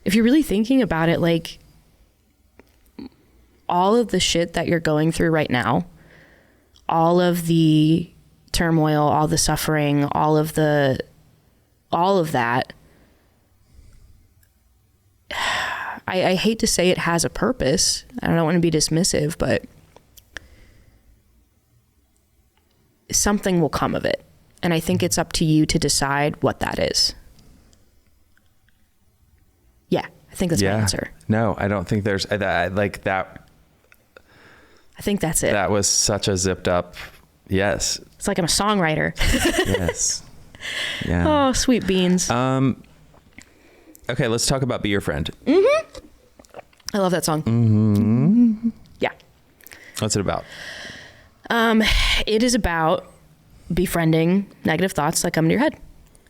if you're really thinking about it, like all of the shit that you're going through right now, all of the turmoil, all the suffering, all of that, I hate to say it has a purpose. I don't want to be dismissive, but something will come of it. And I think it's up to you to decide what that is. Yeah, I think that's my answer. No, I don't think there's like that. I think that's it. That was such a zipped up. Yes. It's like I'm a songwriter. Yes. Yeah. Oh, sweet beans. Okay, let's talk about Be Your Friend. I love that song. Yeah. What's it about? It is about befriending negative thoughts that come into your head.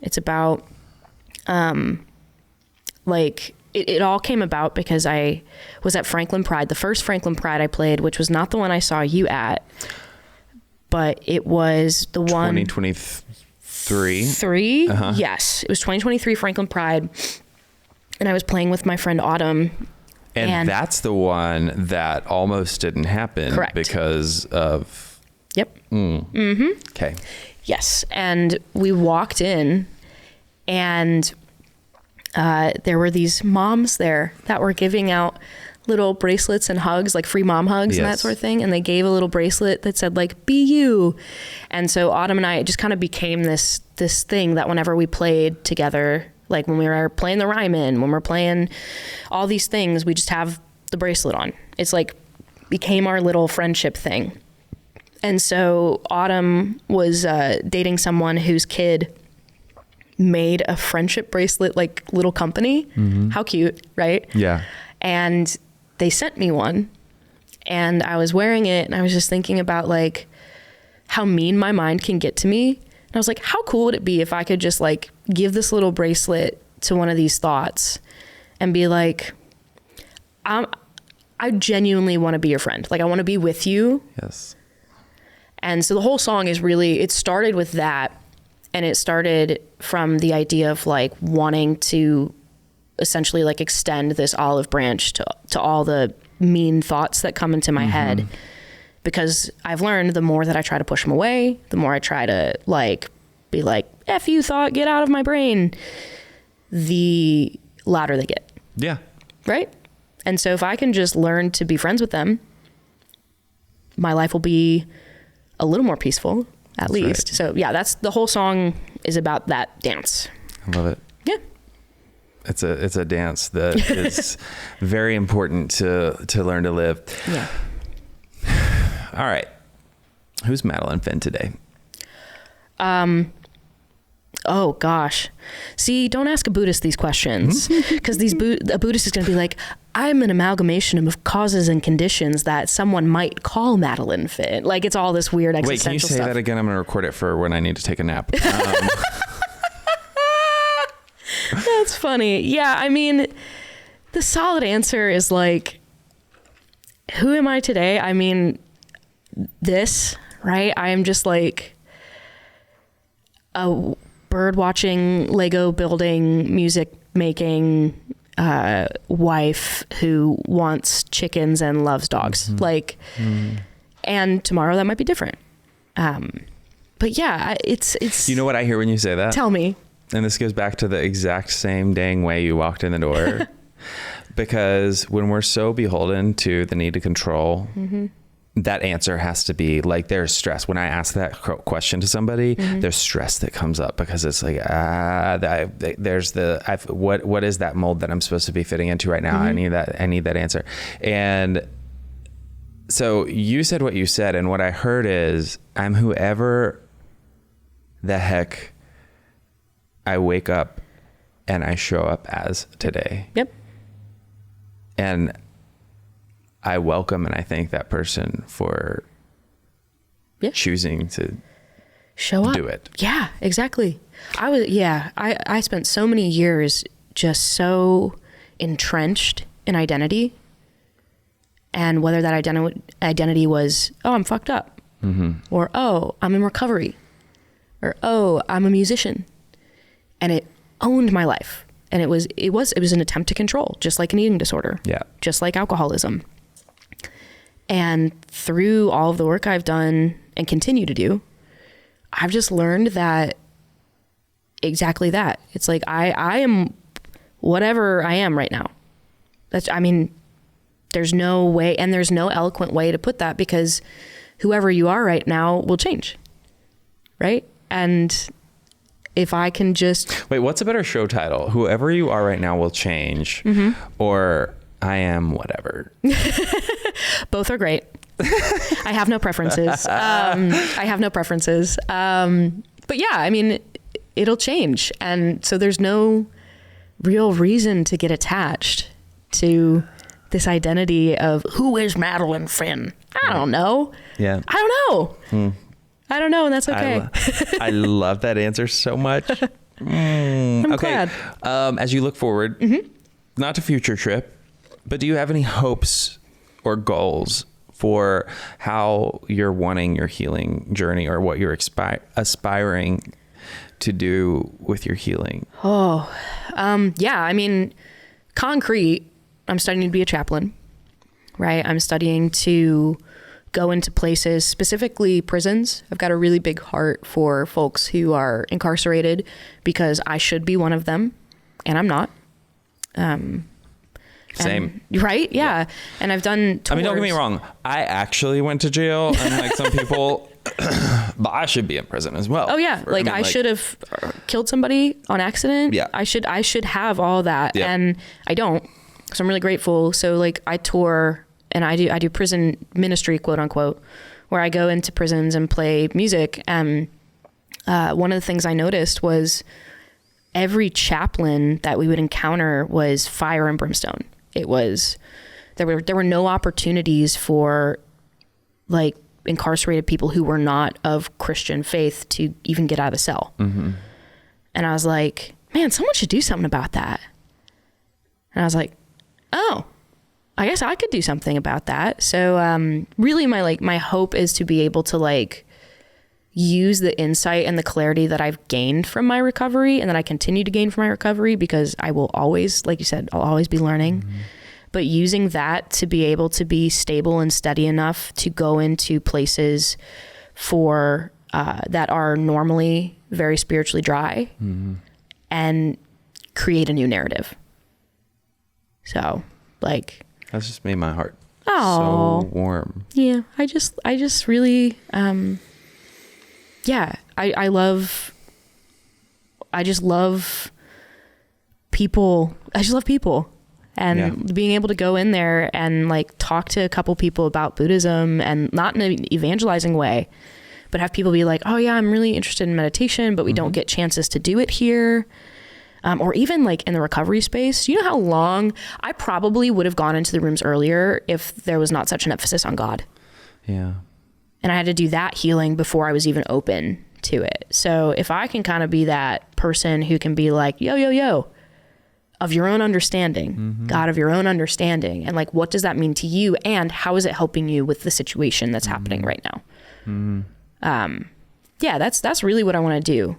It's about, it all came about because I was at Franklin Pride, the first Franklin Pride I played, which was not the one I saw you at, but it was the one. 2023? Yes. It was 2023 Franklin Pride. And I was playing with my friend Autumn. And that's the one that almost didn't happen. Correct. Because of... Yep. Okay. Yes. And we walked in and there were these moms there that were giving out little bracelets and hugs, like free mom hugs and that sort of thing. And they gave a little bracelet that said like, be you. And so Autumn and I, it just kind of became this thing that whenever we played together, like when we were playing the Ryman, when we're playing all these things, we just have the bracelet on. It's like became our little friendship thing. And so Autumn was dating someone whose kid made a friendship bracelet, like little company. How cute, right? Yeah. And they sent me one and I was wearing it and I was just thinking about like how mean my mind can get to me. And I was like, how cool would it be if I could just like give this little bracelet to one of these thoughts and be like, I genuinely want to be your friend. Like I want to be with you. Yes. And so the whole song is really, it started with that. And it started from the idea of like wanting to essentially like extend this olive branch to all the mean thoughts that come into my head. Because I've learned the more that I try to push them away, the more I try to like be like, F you thought, get out of my brain, the louder they get. Yeah. Right? And so if I can just learn to be friends with them, my life will be a little more peaceful, at least. Right. So yeah, that's the whole song is about that dance. I love it. Yeah. It's a dance that is very important to learn to live. Yeah. All right. Who's Madeline Finn today? Oh gosh. See, don't ask a Buddhist these questions, because a Buddhist is going to be like, I'm an amalgamation of causes and conditions that someone might call Madeline Finn. Like, it's all this weird existential stuff. Wait, can you say that again? I'm going to record it for when I need to take a nap. That's funny. Yeah, I mean, the solid answer is like, who am I today? I mean, this, right? I am just like a bird watching, Lego building, music making wife who wants chickens and loves dogs. And tomorrow that might be different. But yeah, it's. You know what I hear when you say that? Tell me. And this goes back to the exact same dang way you walked in the door. Because when we're so beholden to the need to control, that answer has to be like, there's stress. When I ask that question to somebody, there's stress that comes up, because it's like, what is that mold that I'm supposed to be fitting into right now? I need that answer. And so you said what you said, and what I heard is, I'm whoever the heck I wake up and I show up as today. Yep. And I welcome and I thank that person for choosing to show up, do it. Yeah, exactly. I spent so many years just so entrenched in identity, and whether that identity was, oh, I'm fucked up, or oh, I'm in recovery, or oh, I'm a musician, and it owned my life. And it was an attempt to control, just like an eating disorder. Yeah. Just like alcoholism. And through all of the work I've done and continue to do, I've just learned that exactly that. It's like, I am whatever I am right now. There's no way, and there's no eloquent way to put that, because whoever you are right now will change. Right? And if I can just... Wait, what's a better show title? Whoever you are right now will change, or I am whatever. Both are great. I have no preferences. But yeah, I mean, it'll change. And so there's no real reason to get attached to this identity of who is Madeline Finn? I don't know. Yeah. I don't know. I don't know, and that's okay. I love that answer so much. I'm glad. As you look forward, not to future trip, but do you have any hopes or goals for how you're wanting your healing journey, or what you're aspiring to do with your healing? Yeah, I mean, concrete, I'm studying to be a chaplain, right? I'm studying to go into places, specifically prisons. I've got a really big heart for folks who are incarcerated, because I should be one of them, and I'm not. Same. Right? Yeah. And I've done tours. I mean, don't get me wrong. I actually went to jail, and like some people, but I should be in prison as well. Oh yeah. I should have killed somebody on accident. Yeah. I should have all that. Yeah. And I don't. So I'm really grateful. So like I tour, and I do prison ministry, quote unquote, where I go into prisons and play music. And one of the things I noticed was every chaplain that we would encounter was fire and brimstone. It was, there were no opportunities for like incarcerated people who were not of Christian faith to even get out of the cell. And I was like, man, someone should do something about that. And I was like, oh, I guess I could do something about that. So really my hope is to be able to like use the insight and the clarity that I've gained from my recovery and that I continue to gain from my recovery, because I will always, like you said, I'll always be learning. But using that to be able to be stable and steady enough to go into places for that are normally very spiritually dry and create a new narrative. So, like, That's just made my heart oh, so warm. Yeah, I just really, yeah, I just love people. I just love people. And being able to go in there and like talk to a couple people about Buddhism, and not in an evangelizing way, but have people be like, oh yeah, I'm really interested in meditation, but we don't get chances to do it here. Or even like in the recovery space, you know how long I probably would have gone into the rooms earlier if there was not such an emphasis on God. Yeah. And I had to do that healing before I was even open to it. So if I can kind of be that person who can be like, yo, of your own understanding, God of your own understanding. And like, what does that mean to you? And how is it helping you with the situation that's happening right now? Yeah, that's really what I want to do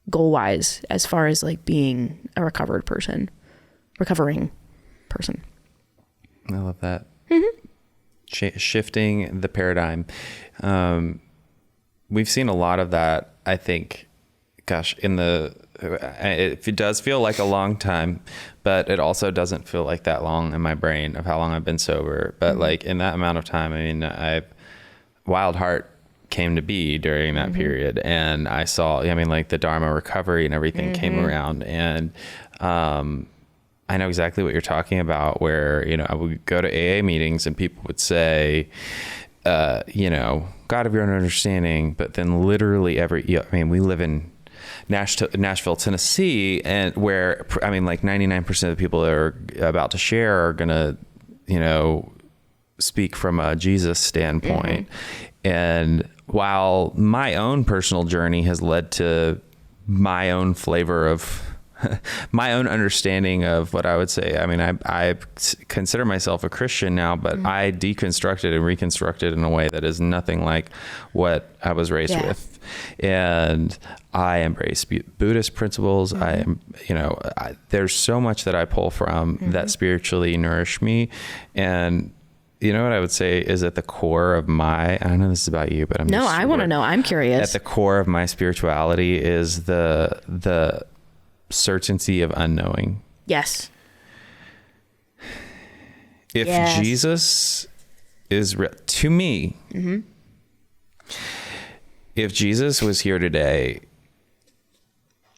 goal wise, as far as like being a recovering person. I love that. Shifting the paradigm. We've seen a lot of that, I think, gosh, it does feel like a long time, but it also doesn't feel like that long in my brain of how long I've been sober. But like in that amount of time, I mean, Wild Heart came to be during that period, and I saw, I mean, like the Dharma recovery and everything came around, and I know exactly what you're talking about, where, you know, I would go to AA meetings and people would say, you know, God of your own understanding, but then literally we live in Nashville, Tennessee, and where, I mean, like 99% of the people that are about to share are going to, you know, speak from a Jesus standpoint. And while my own personal journey has led to my own flavor of my own understanding of what I would say, I mean, I consider myself a Christian now, but I deconstructed and reconstructed in a way that is nothing like what I was raised with. And I embrace Buddhist principles. I am, you know, there's so much that I pull from that spiritually nourish me. And you know what I would say is at the core of I don't know this is about you, but I want to know. I'm curious. At the core of my spirituality is the certainty of unknowing. Yes. If Jesus is real to me, if Jesus was here today,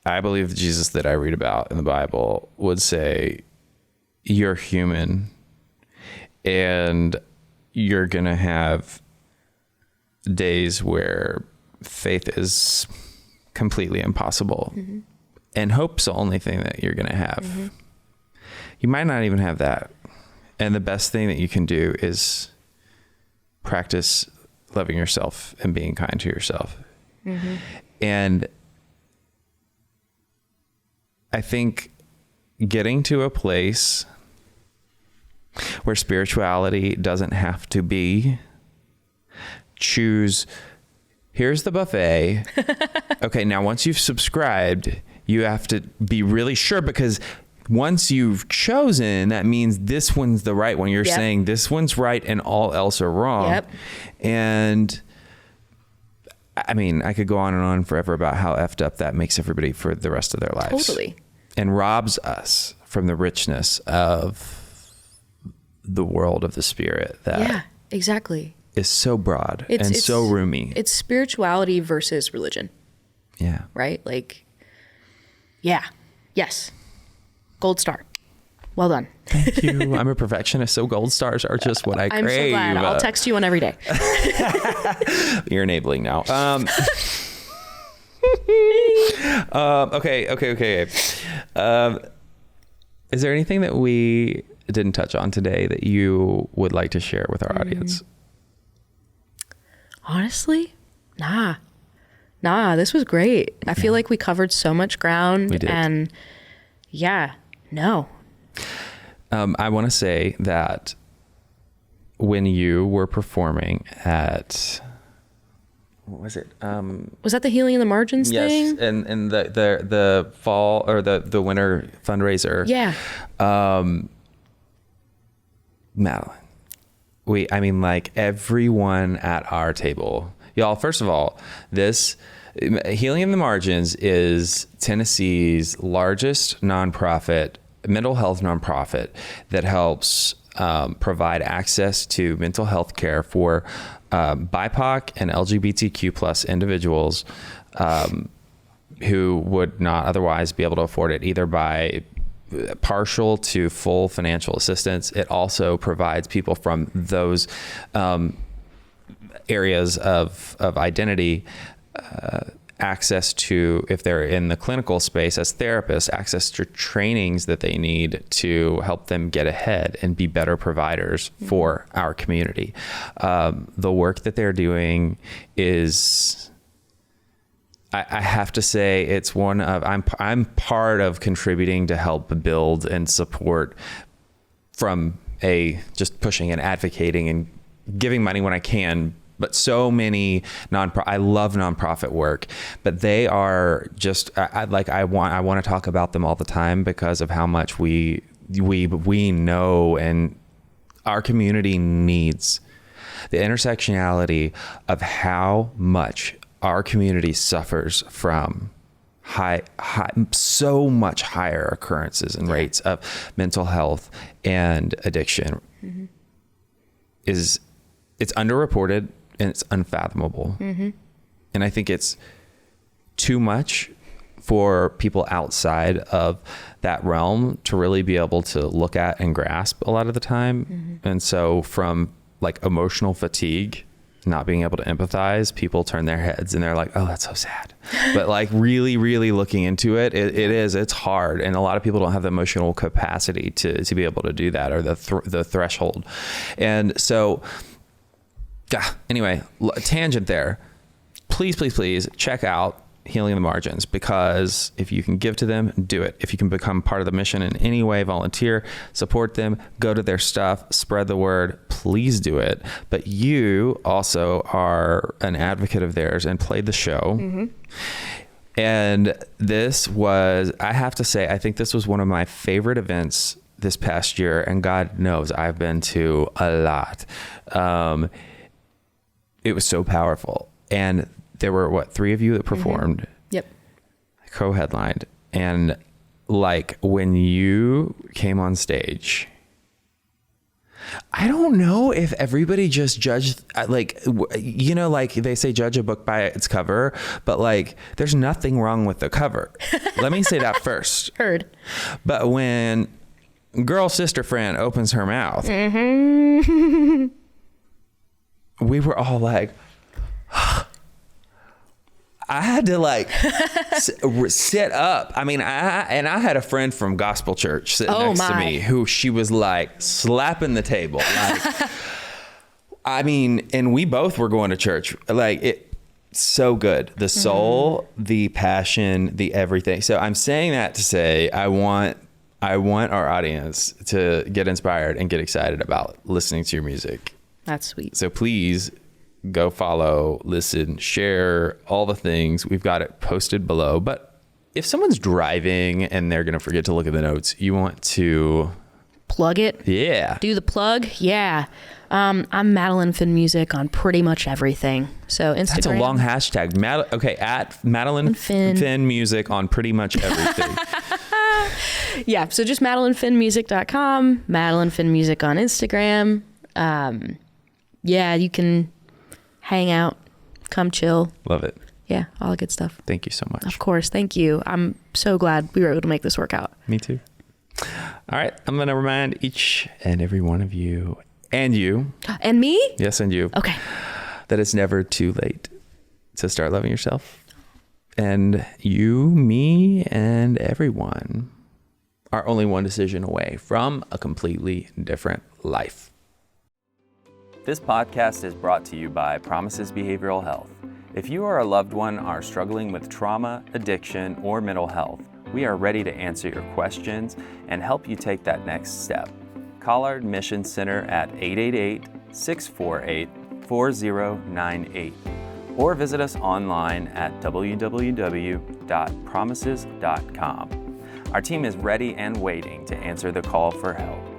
I believe the Jesus that I read about in the Bible would say, you're human and you're going to have days where faith is completely impossible. And hope's the only thing that you're going to have. You might not even have that. And the best thing that you can do is practice loving yourself and being kind to yourself. And I think getting to a place where spirituality doesn't have to be here's the buffet. Okay, now once you've subscribed, you have to be really sure, because once you've chosen, that means this one's the right one. You're saying this one's right and all else are wrong. And I mean, I could go on and on forever about how effed up that makes everybody for the rest of their lives. Totally. And robs us from the richness of the world of the spirit that exactly is so broad and so roomy. It's spirituality versus religion. Yeah. Right? Like, yes. Gold star. Well done. Thank you. I'm a perfectionist, so gold stars are just what I crave. I'm so glad. I'll text you on every day. You're enabling now. Okay. Is there anything that we didn't touch on today that you would like to share with our audience? Honestly, nah, this was great. I feel like we covered so much ground. We did. And no. I want to say that when you were performing at what was it? Was that the Healing in the Margins thing? Yes, and the fall or the winter fundraiser. Yeah. Madeline, like everyone at our table, y'all. First of all, this Healing in the Margins is Tennessee's largest nonprofit, mental health nonprofit that helps provide access to mental health care for BIPOC and LGBTQ plus individuals who would not otherwise be able to afford it, either by partial to full financial assistance. It also provides people from those areas of identity access to, if they're in the clinical space as therapists, access to trainings that they need to help them get ahead and be better providers for our community. The work that they're doing is, I have to say, it's one of, I'm part of contributing to help build and support from just pushing and advocating and giving money when I can. But so many I love nonprofit work, but they are just, I want to talk about them all the time because of how much we know and our community needs the intersectionality of how much our community suffers from so much higher occurrences and rates of mental health and addiction. It's underreported and it's unfathomable. And I think it's too much for people outside of that realm to really be able to look at and grasp a lot of the time. And so from like emotional fatigue, not being able to empathize, people turn their heads and they're like, oh, that's so sad. But like really, really looking into it's hard. And a lot of people don't have the emotional capacity to be able to do that, or the threshold. And so, anyway, tangent there. Please check out Healing the Margins, because if you can give to them, do it. If you can become part of the mission in any way, volunteer, support them, go to their stuff, spread the word, please do it. But you also are an advocate of theirs and played the show. And this was, I have to say, I think this was one of my favorite events this past year, and God knows I've been to a lot. It was so powerful. And there were, 3 of you that performed? Yep. Co-headlined. And like when you came on stage, I don't know if everybody just judged, like, like they say, judge a book by its cover, but like there's nothing wrong with the cover. Let me say that first. Heard. But when girl sister Fran opens her mouth, we were all like, I had to like sit up. I mean, I had a friend from gospel church sitting next to me who she was like slapping the table. Like, I mean, and we both were going to church. Like, it so good. The soul, the passion, the everything. So I'm saying that to say, I want our audience to get inspired and get excited about listening to your music. That's sweet. So please go follow, listen, share, all the things. We've got it posted below. But if someone's driving and they're going to forget to look at the notes, you want to plug it. Yeah. Do the plug. Yeah. I'm Madeline Finn Music on pretty much everything. So Instagram. That's a long hashtag. At Madeline Finn Music on pretty much everything. Yeah. So just MadelineFinnMusic.com, Madeline Finn Music on Instagram. Yeah, you can hang out, come chill. Love it. Yeah, all the good stuff. Thank you so much. Of course. Thank you. I'm so glad we were able to make this work out. Me too. All right. I'm going to remind each and every one of you, and you. And me? Yes, and you. Okay. That it's never too late to start loving yourself. And you, me, and everyone are only one decision away from a completely different life. This podcast is brought to you by Promises Behavioral Health. If you or a loved one are struggling with trauma, addiction, or mental health, we are ready to answer your questions and help you take that next step. Call our admissions center at 888-648-4098 or visit us online at www.promises.com. Our team is ready and waiting to answer the call for help.